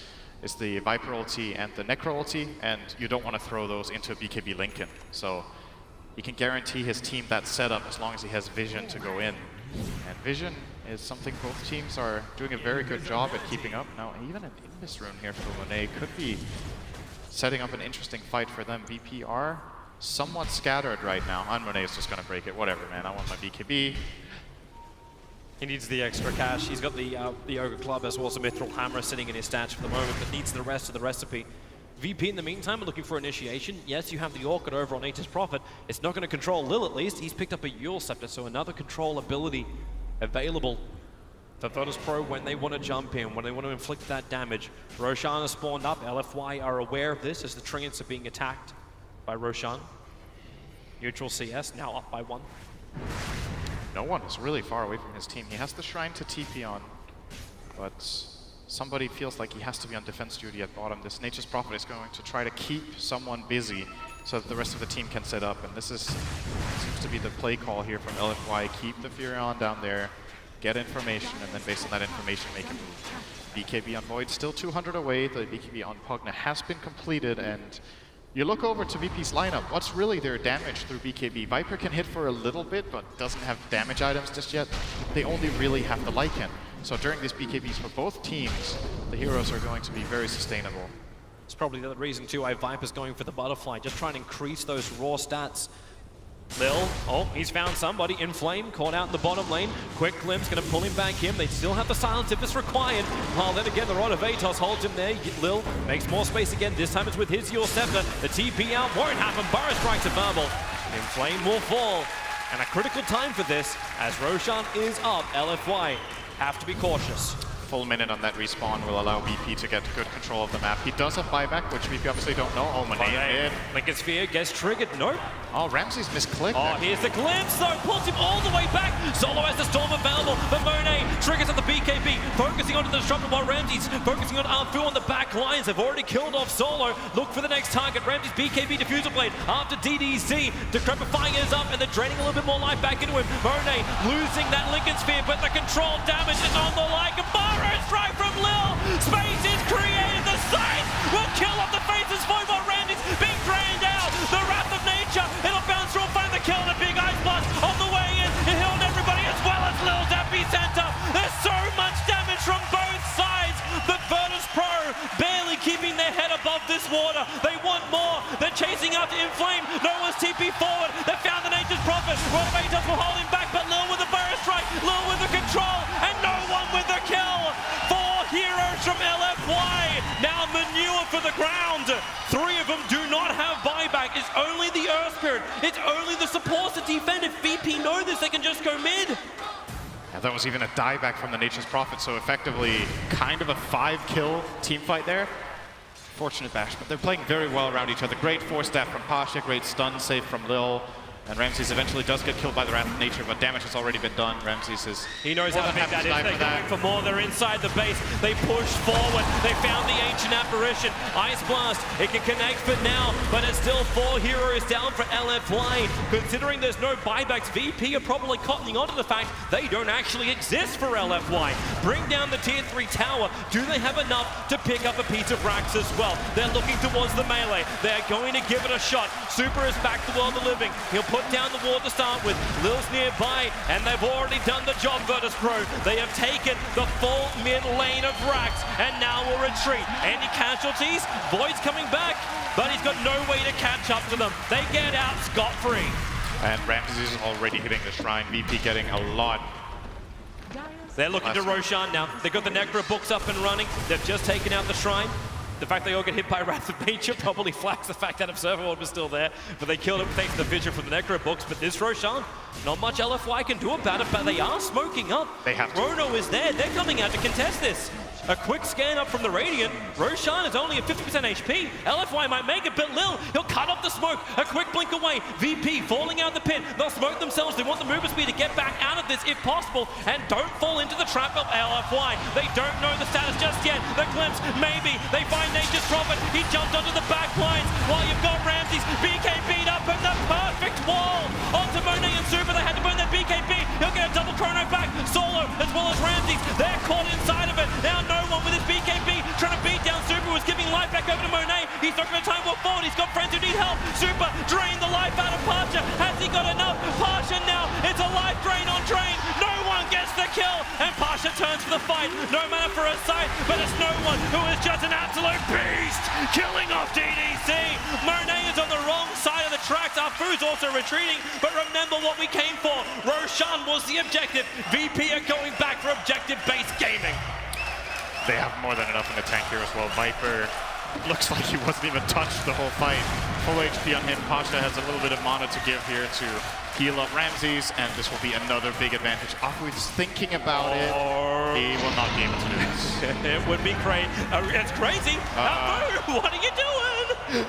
the Viper ulti and the Necro ulti, and you don't want to throw those into BKB Lincoln. So he can guarantee his team that setup as long as he has vision to go in. And vision is something both teams are doing a very good job at keeping up. Now, even an Indus rune here for Monet could be setting up an interesting fight for them. VP are somewhat scattered right now. And Monet is just going to break it. Whatever, man. I want my BKB. He needs the extra cash. He's got the Ogre Club as well as a Mithril Hammer sitting in his stash for the moment, but needs the rest of the recipe. VP in the meantime are looking for initiation. Yes, you have the Orchid over on Nature's Prophet. It's not going to control Lil at least. He's picked up a Yule Scepter, so another control ability available for Virtus.pro when they want to jump in, when they want to inflict that damage. Roshan has spawned up. LFY are aware of this as the Treants are being attacked by Roshan. Neutral CS now up by 1. No one is really far away from his team. He has the Shrine to TP on, but somebody feels like he has to be on defense duty at bottom. This Nature's Prophet is going to try to keep someone busy so that the rest of the team can set up, and this seems to be the play call here from LFY. Keep the Furion down there, get information, and then based on that information make a move. BKB on Void still 200 away. The BKB on Pugna has been completed, and you look over to VP's lineup. What's really their damage through BKB? Viper can hit for a little bit, but doesn't have damage items just yet. They only really have the Lycan. So during these BKBs for both teams, the heroes are going to be very sustainable. It's probably the reason too why Viper's going for the Butterfly, just trying to increase those raw stats. Lil, oh, he's found somebody. Inflame, caught out in the bottom lane. Quick glimpse, gonna pull him back in. They still have the silence if it's required. While then again, the Rod of Atos holds him there. Lil makes more space again. This time it's with his Yule Scepter. The TP out won't happen. Burrow strikes a verbal. Inflame will fall. And a critical time for this, as Roshan is up. LFY have to be cautious. full minute on that respawn will allow VP to get good control of the map. He does have buyback, which VP obviously don't know. Oh, Monet. Lincoln Sphere gets triggered. Nope. Oh, Ramsey's misclicked. Oh, here's the glimpse, though. Pulls him all the way back. Solo has the storm available, but Monet triggers at the BKB, focusing onto the disruptor while Ramsey's focusing on Arfu on the back lines. They've already killed off Solo. Look for the next target. Ramsey's BKB diffuser blade after DDC. Decrepifying is up, and they're draining a little bit more life back into him. Monet losing that Lincoln Sphere, but the control damage is on the line. Gamara strike from Lil. Space is created. The sight will kill off the faces for while Ramsey's being drained out. The wrath of nature. It'll bounce through and find the kill. The big ice blast on the way in. It healed everybody as well as Lil's epicenter. There's so much damage from both sides. The Virtus Pro barely keeping their head above this water. They want more. They're chasing after Inflame. No one's TP forward. They found the Nature's Prophet. Rotovators will hold him back, but Lil with the Virus Strike. Lil with the control, and no one with the kill. 4 heroes from LFY. Now manure for the ground. 3 of them do not have buyback. It's only the Earth Spirit. It's only the supports to defend. If VP know this, they can just go mid. And that was even a dieback from the Nature's Prophet, so effectively kind of a 5-kill team fight there. Fortunate bash, but they're playing very well around each other. Great force staff from Pasha, great stun save from Lil. And Ramses eventually does get killed by the Wrath of Nature, but damage has already been done. Ramses is... He knows how big that is. They're going for more. They're inside the base. They push forward. They found the Ancient Apparition. Ice Blast. It can connect for now, but it's still 4 heroes down for LFY. Considering there's no buybacks, VP are probably cottoning onto the fact they don't actually exist for LFY. Bring down the tier 3 tower. Do they have enough to pick up a piece of Rax as well? They're looking towards the melee. They're going to give it a shot. Super is back to the world of living. He'll put down the wall to start with. Lil's nearby, and they've already done the job, Virtus Pro. They have taken the full mid lane of Rax, and now will retreat. Any casualties? Void's coming back, but he's got no way to catch up to them. They get out scot-free. And Ramses is already hitting the shrine. VP getting a lot. They're looking to Roshan now. They've got the Necro books up and running. They've just taken out the shrine. The fact they all get hit by Wrath of Nature probably flags the fact that Observer Ward was still there, but they killed him thanks to the vision from the Necro books. But this Roshan, not much LFY can do about it, but they are smoking up. They have to. Rono is there. They're coming out to contest this. A quick scan up from the Radiant. Roshan is only at 50% HP. LFY might make it, but Lil, he'll cut off the smoke. A quick blink away. VP falling out the pit. They'll smoke themselves. They want the movement speed to get back out of this if possible, and don't fall into the trap of LFY. They don't know the status just yet. The glimpse, maybe. They find Nature's Prophet. He jumped onto the back lines while you've got Ramses. BK beat up, and the perfect wall onto Monet and Super. They had to burn that BKB. He'll get a double chrono back. Solo as well as Ramses. They're caught inside of it. Now no one with his BKB trying to beat down Super, was giving life back over to Monet. He's not going to time walk forward. He's got friends who need help. Super drained the life out of Pasha. Has he got enough? Pasha now, it's a life drain on drain. No one gets the kill, and Pasha turns for the fight. No matter for a sight, but it's no one who is just an absolute beast, killing off DDC. Monet is on the wrong side of the tracks. Arfu's also retreating, but remember what we came for. Roshan was the objective. VP are going back for objective-based gaming. They have more than enough in the tank here as well. Viper looks like he wasn't even touched the whole fight. Full HP on him. Pasha has a little bit of mana to give here to heal up Ramses, and this will be another big advantage. Afu is thinking about it. He will not be able to do this. It would be great. It's crazy. Afu, what are you doing?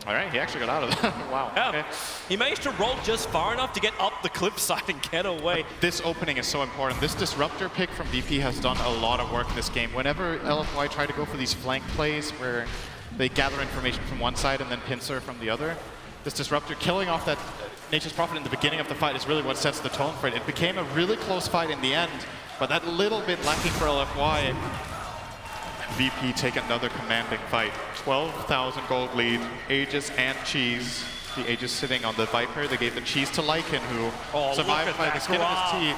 All right, he actually got out of that. Wow. Yeah. Okay. He managed to roll just far enough to get up the cliffside and get away. This opening is so important. This Disruptor pick from VP has done a lot of work this game. Whenever LFY try to go for these flank plays where they gather information from one side and then pincer from the other, this Disruptor killing off that Nature's Prophet in the beginning of the fight is really what sets the tone for it. It became a really close fight in the end, but that little bit lacking for LFY. VP take another commanding fight. 12,000 gold lead, Aegis and Cheese. The Aegis sitting on the Viper. They gave the Cheese to Lycan, who survived by the skin of his teeth.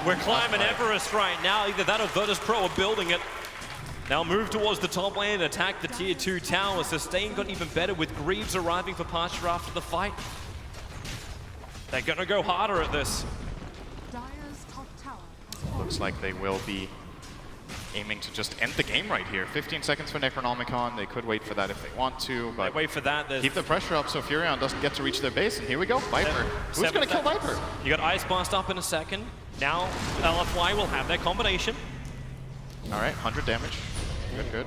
We're climbing Everest right now. Either that or Virtus Pro are building it. Now move towards the top lane and attack the tier 2 tower. Sustain got even better with Greaves arriving for Pasha after the fight. They're gonna go harder at this. Looks like they will be aiming to just end the game right here. 15 seconds for Necronomicon. They could wait for that if they want to, but wait for that. Keep the pressure up so Furion doesn't get to reach their base. And here we go, Viper. Who's going to kill Viper? You got Ice Blast up in a second. Now LFY will have their combination. All right, 100 damage. Good, good.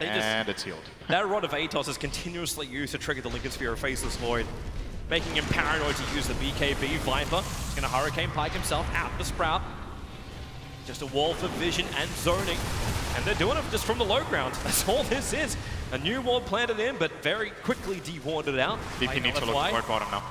And it's healed. That Rod of Atos is continuously used to trigger the Lincoln Sphere of Faceless Void, making him paranoid to use the BKB. Viper is going to Hurricane Pike himself out the Sprout. Just a wall for vision and zoning. And they're doing it just from the low ground. That's all this is. A new wall planted in, but very quickly de-warded out. VP needs to look toward bottom now.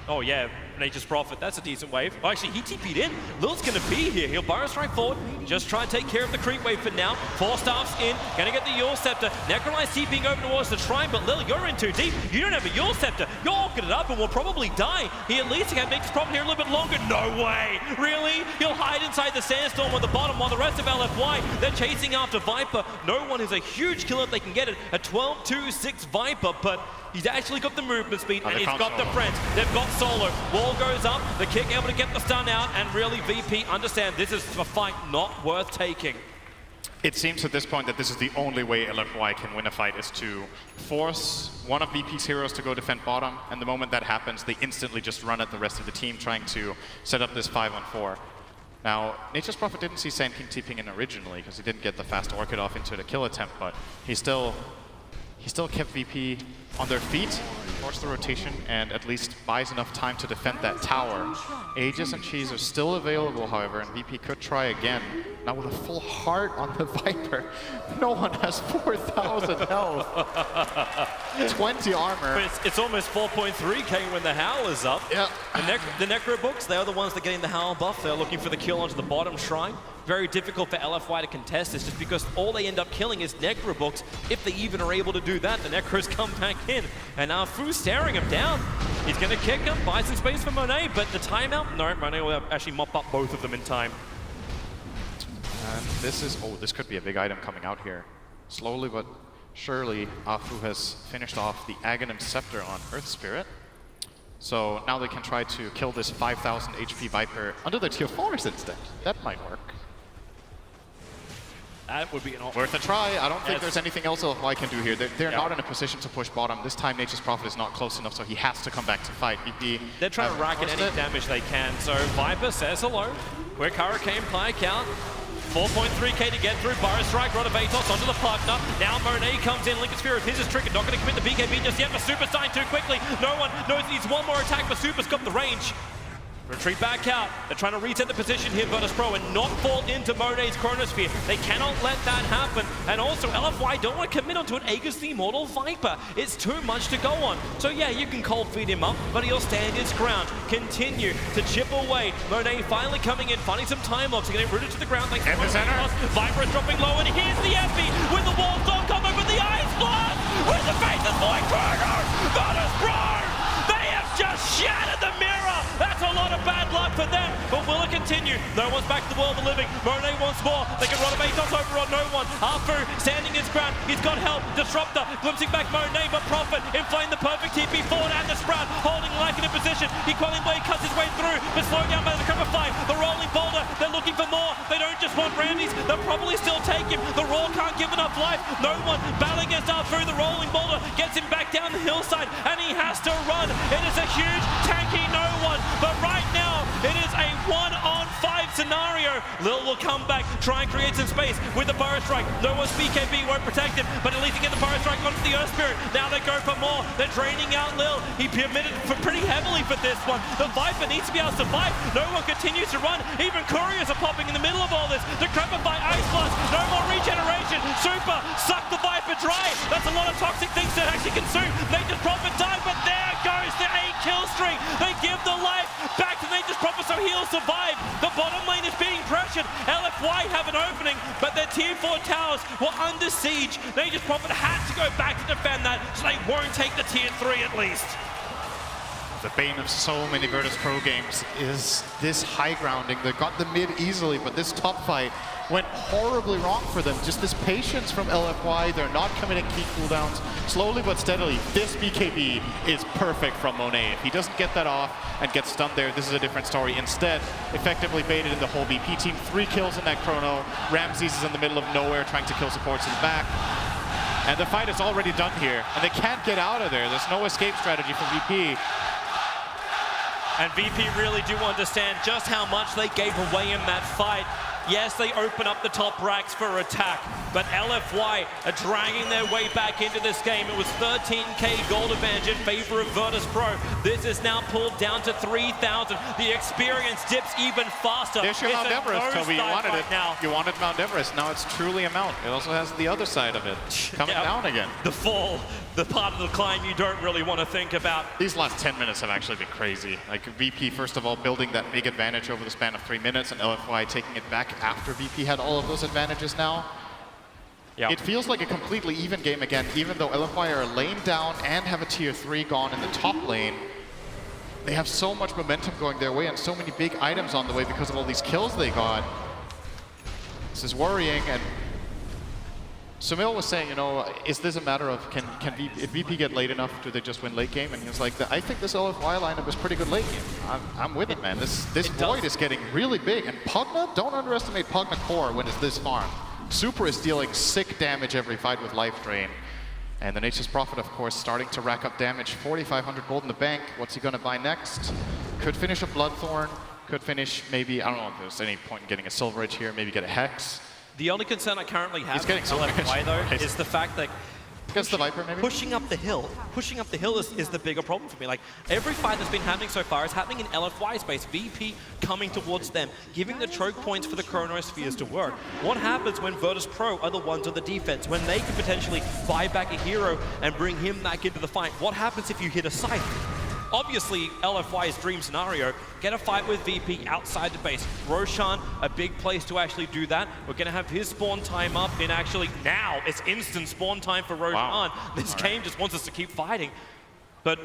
Oh yeah, Nature's Prophet, that's a decent wave. Oh, actually, he TP'd in. Lil's gonna be here. He'll Burrow Strike forward, just try and take care of the creep wave for now. Four Staffs in, gonna get the Yule Scepter. Necrolite's TPing over towards the Shrine, but Lil, you're in too deep. You don't have a Yule Scepter. You're walking it up and will probably die. He at least can make this problem here a little bit longer. No way! Really? He'll hide inside the Sandstorm on the bottom while the rest of LFY, they're chasing after Viper. No one is a huge killer if they can get it. A 12-2-6 Viper, but he's actually got the movement speed, and he's got the friends. They've got solo. Wall goes up, the kick able to get the stun out, and really VP understand this is a fight not worth taking. It seems at this point that this is the only way LFY can win a fight, is to force one of VP's heroes to go defend bottom, and the moment that happens, they instantly just run at the rest of the team trying to set up this 5-on-4. Now, Nature's Prophet didn't see Sand King TPing in originally because he didn't get the fast Orchid off into the kill attempt, but he still kept VP on their feet, forced the rotation, and at least buys enough time to defend that tower. Aegis and Cheese are still available, however, and VP could try again. Now with a full heart on the Viper, no one has 4,000 health. 20 armor. But it's almost 4.3k when the Howl is up. Yeah. The Necro Books, they're the ones that are getting the Howl buff. They're looking for the kill onto the bottom Shrine. Very difficult for LFY to contest this just because all they end up killing is Necro Books. If they even are able to do that, the Necros come back in. And now Fu staring him down. He's going to kick him, buy some space for Monet, but the timeout, no, Monet will actually mop up both of them in time. And this is, oh, this could be a big item coming out here. Slowly but surely, Afu has finished off the Aghanim Scepter on Earth Spirit. So now they can try to kill this 5,000 HP Viper under the tier 4s instead. That might work. That would be an worth a try. I don't think there's anything else LFY can do here. They're not in a position to push bottom. This time Nature's Prophet is not close enough, so he has to come back to fight. VP, they're trying to rack in any damage they can. So Viper says hello. Quick Hurricane Pike out. 4.3k to get through. Burrow Strike, Rod of Atos onto the partner. Now Monet comes in. Lincoln Sphere of his is triggered. Not going to commit the BKB just yet, but Super's dying too quickly. No one knows he needs one more attack, but Super's got the range. Retreat back out. They're trying to reset the position here, Virtus Pro, and not fall into Monet's Chronosphere. They cannot let that happen. And also, LFY don't want to commit onto an Aegis the Immortal Viper. It's too much to go on. So yeah, you can cold feed him up, but he'll stand his ground. Continue to chip away. Monet finally coming in, finding some time locks. They're getting rooted to the ground. Thanks to Viper is dropping low, and here's the Effie with the walls don't come over the Ice Blast with the Faceless Void Chrono. Virtus Pro! They have just shattered the mirror! That's a lot of bad luck for them, but will it continue? No one's back to the world of the living. Monet wants more. They can Rod of Atos over on no one. Afu standing his ground. He's got help. Disruptor glimpsing back Monet, but Prophet inflating the perfect TP forward and the Sprout holding Lycan in position. He Quelling Blade cuts his way through, but slowed down by the Cripper Fight. The Rolling Boulder, they're looking for more. They don't just want Ramses. They'll probably still take him. The Raw can't give enough life. No one battling against Afu. The Rolling Boulder gets him back down the hillside, and he has to run. It is a huge tanky no one. But right now, it is a 1-on-5 scenario. Lil will come back, try and create some space with the Burrow Strike. No one's BKB won't protect him, but at least he get the Burrow Strike onto the Earth Spirit. Now they go for more. They're draining out Lil. He committed for pretty heavily for this one. The Viper needs to be able to survive. No one continues to run. Even couriers are popping in the middle of all this. The Crepper by Ice Blast. No more regeneration. Super suck the Viper dry. That's a lot of toxic things to actually consume. Nature's Prophet died, but there goes the 8-kill streak. They give the life back to Nature's Prophet so he'll survive. The bottom lane is being pressured. LFY have an opening, but their tier 4 towers were under siege. Nature's Prophet had to go back to defend that, so they won't take the tier 3 at least. The bane of so many Virtus Pro games is this high grounding. They got the mid easily, but this top fight went horribly wrong for them. Just this patience from LFY. They're not committing key cooldowns. Slowly but steadily, this BKB is perfect from Monet. If he doesn't get that off and get stunned there, this is a different story. Instead, effectively baited in the whole BP team. 3 kills in that chrono. Ramses is in the middle of nowhere trying to kill supports in the back. And the fight is already done here, and they can't get out of there. There's no escape strategy for VP. And VP really do understand just how much they gave away in that fight. Yes, they open up the top racks for attack, but LFY are dragging their way back into this game. It was 13k gold advantage in favor of Virtus.pro. This is now pulled down to 3,000. The experience dips even faster. There's your Mount Everest, Toby. You wanted right it. Now. You wanted Mount Everest. Now it's truly a mount. It also has the other side of it coming down again. The fall, the part of the climb you don't really want to think about. These last 10 minutes have actually been crazy. Like VP, first of all, building that big advantage over the span of 3 minutes, and LFY taking it back after VP had all of those advantages now. Yep. It feels like a completely even game again, even though LFY are lane down and have a tier 3 gone in the top lane. They have so much momentum going their way and so many big items on the way because of all these kills they got. This is worrying, and Sumil was saying, you know, is this a matter of if VP get late enough, do they just win late game? And he was like, I think this LFY lineup is pretty good late game. I'm with it, man. This void is getting really big, and Pugna, don't underestimate Pugna core when it's this farm. Super is dealing sick damage every fight with life drain. And the Nature's Prophet, of course, starting to rack up damage. 4,500 gold in the bank. What's he gonna buy next? Could finish a Bloodthorn. Could finish maybe, I don't know if there's any point in getting a Silver Edge here, maybe get a Hex. The only concern I currently have getting with LFY though right. is the fact that Against the Viper, maybe? pushing up the hill is the bigger problem for me. Like, every fight that's been happening so far is happening in LFY space. VP coming towards them, giving the choke points for the Chronospheres to work. What happens when Virtus.pro are the ones on the defense, when they could potentially buy back a hero and bring him back into the fight? What happens if you hit a Scythe? Obviously, LFY's dream scenario, get a fight with VP outside the base. Roshan, a big place to actually do that. We're going to have his spawn time up in actually now. It's instant spawn time for Roshan. Wow. This game just wants us to keep fighting. But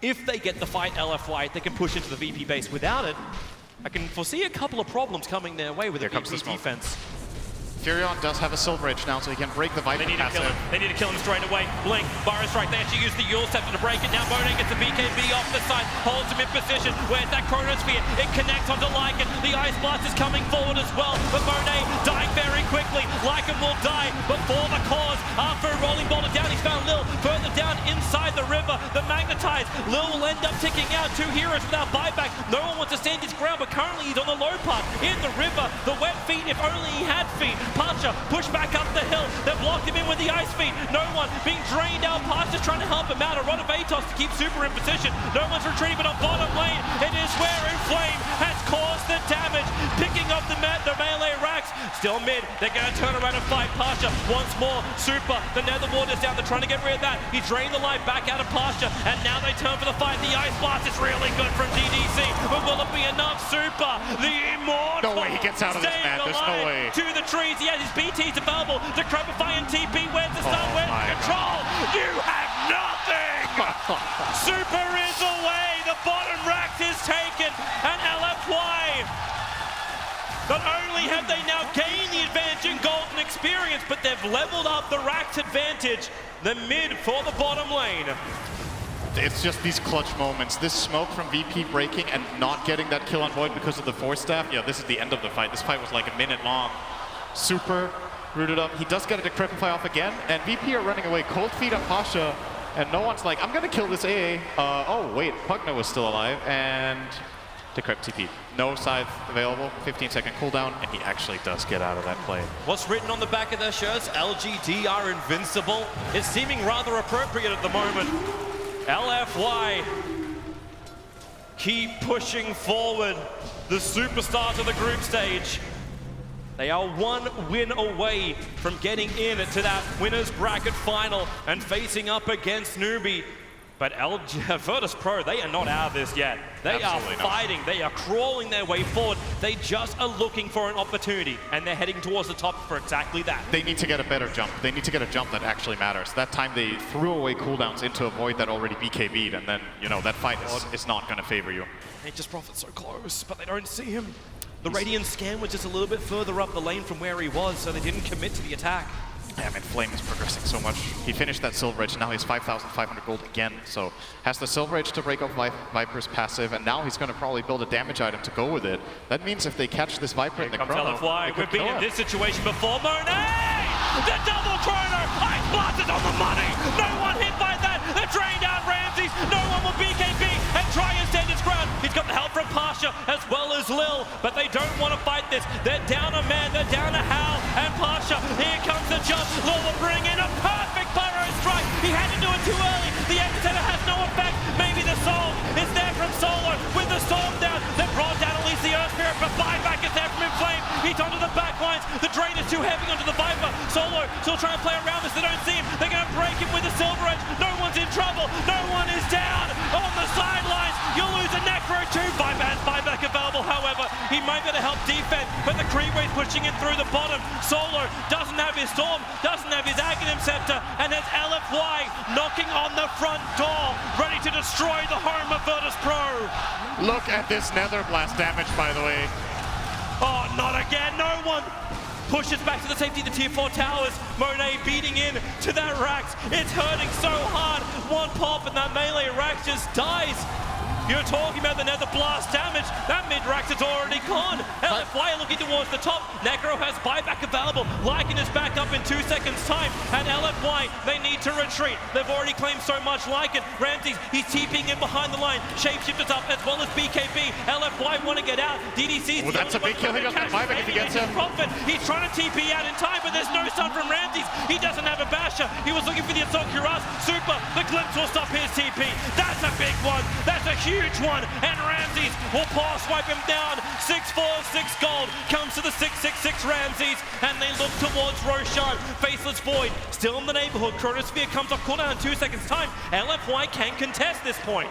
if they get the fight LFY, they can push into the VP base. Without it, I can foresee a couple of problems coming their way with the VP defense. Furion does have a Silver Edge now, so he can break the Viper passive. They need to kill him straight away. Blink, Bar is right. They actually use the Yule Scepter to break it. Now Monet gets the BKB off the side, holds him in position. Where's that Chronosphere? It connects onto Lycan. The Ice Blast is coming forward as well, but Monet dying very quickly. Lycan will die, but for the cause, after a rolling boulder down, he's found Lil further down inside the river. The Magnetize. Lil will end up ticking out. 2 heroes without buyback. No one wants to stand his ground, but currently he's on the low part. In the river, the wet feet, if only he had feet. Pacha push back up the hill. They've blocked him in with the ice feet. No one being drained out. Pacha's trying to help him out. A run of Atos to keep Super in position. No one's retreating, but on bottom lane, it is where Inflame has caused the damage. Picking up the melee racks. Still mid. They're going to turn around and fight Pacha once more. Super. The Nether Ward is down. They're trying to get rid of that. He drained the life back out of Pacha, and now they turn for the fight. The Ice Blast is really good from DDC, but will it be enough? Super, the immortal. No way he gets out of this, man. There's no way. To the trees. He has his BT's available. Decrepify and TP. Where's the stun? Where's the control? God. You have nothing! Super is away. The bottom racks is taken. And LFY, not only have they now gained the advantage in golden experience, but they've leveled up the racks advantage. The mid for the bottom lane. It's just these clutch moments. This smoke from VP breaking and not getting that kill on Void because of the Force Staff. Yeah, this is the end of the fight. This fight was like a minute long. Super rooted up. He does get a Decrepify off again, and VP are running away. Cold feet on Pasha, and no one's like, I'm gonna kill this AA. Oh wait, Pugna was still alive, and Decrep TP. No scythe available, 15-second cooldown, and he actually does get out of that play. What's written on the back of their shirts? LGD are invincible. It's seeming rather appropriate at the moment. LFY keep pushing forward. The superstars of the group stage. They are 1 win away from getting in to that winner's bracket final and facing up against Newbie. But Virtus.pro, they are not out of this yet. They Absolutely are fighting. Not. They are crawling their way forward. They just are looking for an opportunity, and they're heading towards the top for exactly that. They need to get a better jump. They need to get a jump that actually matters. That time they threw away cooldowns into a void that already BKB'd, and then, you know, that fight is not going to favor you. Nature's Prophet's so close, but they don't see him. The Radiant scan was just a little bit further up the lane from where he was, so they didn't commit to the attack. Yeah, man, Flame is progressing so much. He finished that Silver Edge, now he's 5,500 gold again. So has the Silver Edge to break up Viper's passive, and now he's going to probably build a damage item to go with it. That means if they catch this Viper in the chrono, LFY. We've been in this situation before. Monet! The double chrono! Ice Blast is on the money! No one hit by that! They're drained out Ramses! No one will BKB! And try and stand his ground. He's got the help from Pasha as well as Lil, but they don't want to fight this. They're down a man, they're down a Hal, and Pasha, here comes the jump. Lil will bring in a perfect burrow strike. He had to do it too early. The Epicenter has no effect. Maybe the soul is there from Solo with the storm down. They've brought down at least the Earth Spirit, but buyback is there from Inflame. He's onto the back lines. The drain is too heavy onto the Viper. Solo still trying to play around this. They don't see him. They're going to break him with the Silver Edge. No one's in trouble. No one is down on the sidelines. You'll lose a Necro too. Viper has buyback available, however. He might be able to help defend, but the Creepwave's pushing in through the bottom. Solo doesn't have his Storm, doesn't have his Aghanim Scepter, and there's LFY knocking on the front door, ready to destroy the home of Virtus Pro. Look at this Nether Blast damage, by the way. Oh, not again, no one. Pushes back to the safety of the tier 4 towers. Monet beating in to that Rax. It's hurting so hard. One pop and that melee Rax just dies. You're talking about the Nether Blast damage. That mid-Rax is already gone. LFY looking towards the top. Necro has buyback available. Lycan is back up in 2 seconds' time. And LFY, they need to retreat. They've already claimed so much Lycan. Ramses, he's TPing in behind the line. Shapeshifter's up as well as BKB. LFY want to get out. DDC's that's a big kill. He doesn't have buyback if he gets him. Profit. He's trying to TP out in time, but there's no stun from Ramses. He doesn't have a basher. He was looking for the Assault Cuirass. Super. The Glimpse will stop his TP. That's a big one. That's a huge one, and Ramses will paw swipe him down. 6-4, 6 gold comes to the 6-6-6 Ramses, and they look towards Roshan. Faceless Void still in the neighborhood. Chronosphere comes off cooldown in 2 seconds time. LFY can contest this point.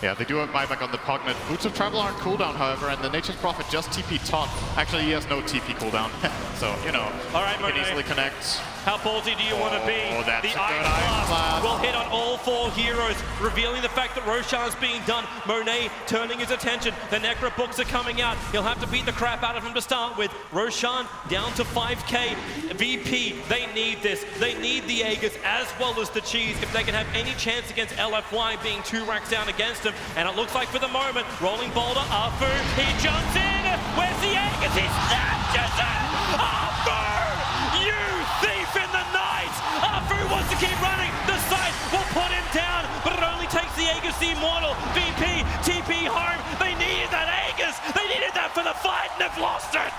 Yeah, they do have buyback on the Pugnet. Boots of Travel aren't cooldown, however, and the Nature's Prophet just TP top. Actually, he has no TP cooldown, so, you know, all right, he can easily connect. How ballsy do you want to be? Oh, that's the a good Ice Blast will hit on all 4 heroes, revealing the fact that Roshan's being done. Monet turning his attention. The Necro books are coming out. He'll have to beat the crap out of him to start with. Roshan down to 5k. VP, they need this. They need the Aegis as well as the Cheese if they can have any chance against LFY being 2 racks down against him. And it looks like for the moment, Rolling Boulder, Afu, he jumps in. Where's the Aegis? He snatches it. Afu! You thief in the night! Afu wants to keep running. The site will put him down, but it only takes the Aegis, the Immortal. VP, TP home. They needed that Aegis. They needed that for the fight, and they've lost it.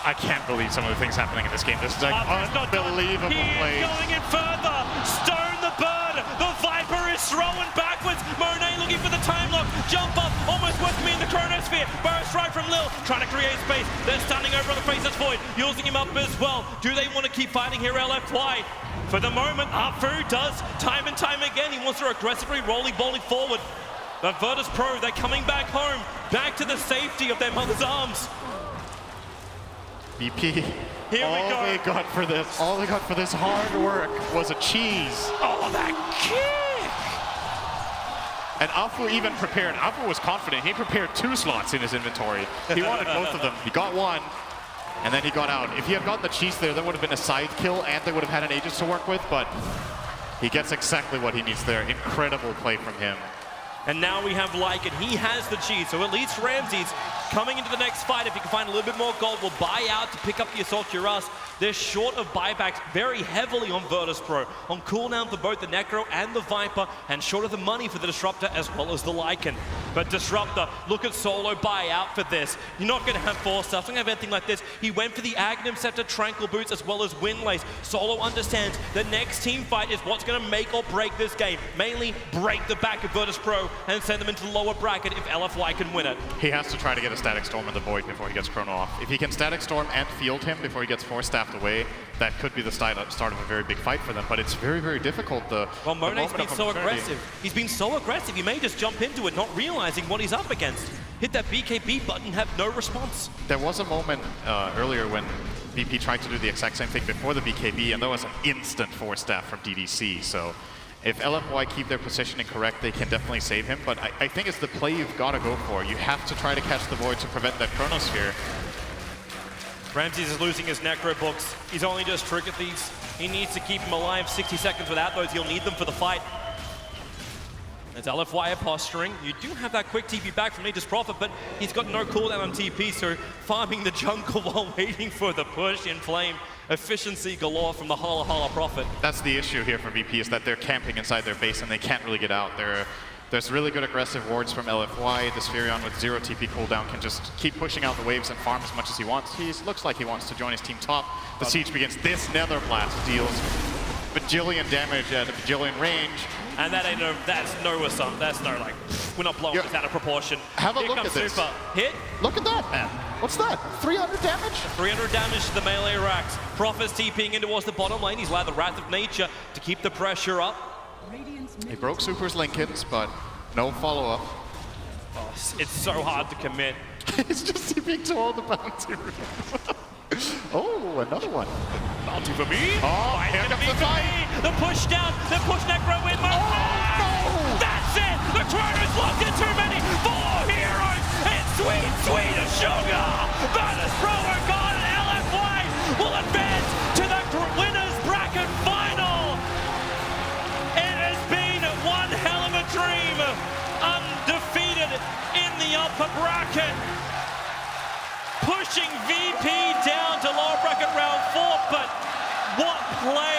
I can't believe some of the things happening in this game. This is like unbelievable play. He is going in further. Stone the bird. The Viper is throwing backwards. Monet looking for the time lock. Jump up, almost with me in the Chronosphere. Burst right from Lil, trying to create space. They're standing over on the Faceless Void, using him up as well. Do they want to keep fighting here, LFY? For the moment, Afu does time and time again. He wants to aggressively bowling forward. But Virtus Pro, they're coming back home, back to the safety of their mother's arms. BP. Here we go. All they got for this hard work was a cheese. Oh, that kick! And Afu even prepared. Afu was confident. He prepared 2 slots in his inventory. He wanted both of them. He got one, and then he got out. If he had gotten the cheese there, that would have been a side kill, and they would have had an Aegis to work with, but he gets exactly what he needs there. Incredible play from him. And now we have Lycan. He has the cheese, so at least Ramses coming into the next fight, if he can find a little bit more gold, will buy out to pick up the Assault Cuirass. They're short of buybacks very heavily on Virtus Pro, on cooldown for both the Necro and the Viper, and short of the money for the Disruptor as well as the Lycan. But Disruptor, look at Solo buy out for this. You're not going to have 4 stuff, not going to have anything like this. He went for the Aghanim Scepter, Tranquil Boots, as well as Windlace. Solo understands the next team fight is what's going to make or break this game. Mainly break the back of Virtus Pro and send them into the lower bracket if LFY can win it. He has to try to get a Static Storm in the Void before he gets Chrono off. If he can Static Storm and field him before he gets 4 staffed away, that could be the start of a very big fight for them, but it's very, very difficult. Well, Monet's been so aggressive. He's been so aggressive, he may just jump into it, not realizing what he's up against. Hit that BKB button, have no response. There was a moment earlier when BP tried to do the exact same thing before the BKB, and there was an instant 4 staff from DDC, so if LFY keep their positioning correct, they can definitely save him, but I think it's the play you've got to go for. You have to try to catch the Void to prevent that Chronosphere. Ramses is losing his Necro books. He's only just triggered these. He needs to keep him alive 60 seconds. Without those, he'll need them for the fight. As LFY are posturing, you do have that quick TP back from Nature's Prophet, but he's got no cooldown on TP, so farming the jungle while waiting for the push in flame. Efficiency galore from the Hala Prophet. That's the issue here for VP, is that they're camping inside their base and they can't really get out. There's really good aggressive wards from LFY. This Furion with 0 TP cooldown can just keep pushing out the waves and farm as much as he wants. He looks like he wants to join his team top. The siege begins. This Nether Blast deals bajillion damage at a bajillion range. And that ain't that's no assumption. That's no, like, we're not blowing this out of proportion. Have a Here look comes at this. Super. Hit. Look at that, man. What's that? 300 damage? 300 damage to the melee racks. Prophet's TPing in towards the bottom lane. He's allowed the Wrath of Nature to keep the pressure up. He broke Super's Linken's, but no follow-up. Oh, it's so hard to commit. He's just TPing to all the bounty rooms. Oh, another one. Bounty for me. Oh, it's here gonna comes be the for fight. me. The push down. The push Necro in. Oh, no. That's it. The Chrono's locked in too many. 4 heroes. It's sweet, sweet as sugar. Virtus Pro are gone, and LFY will advance to the winners bracket final. It has been one hell of a dream. Undefeated in the upper bracket. Pushing VP down to lower bracket round 4, but what play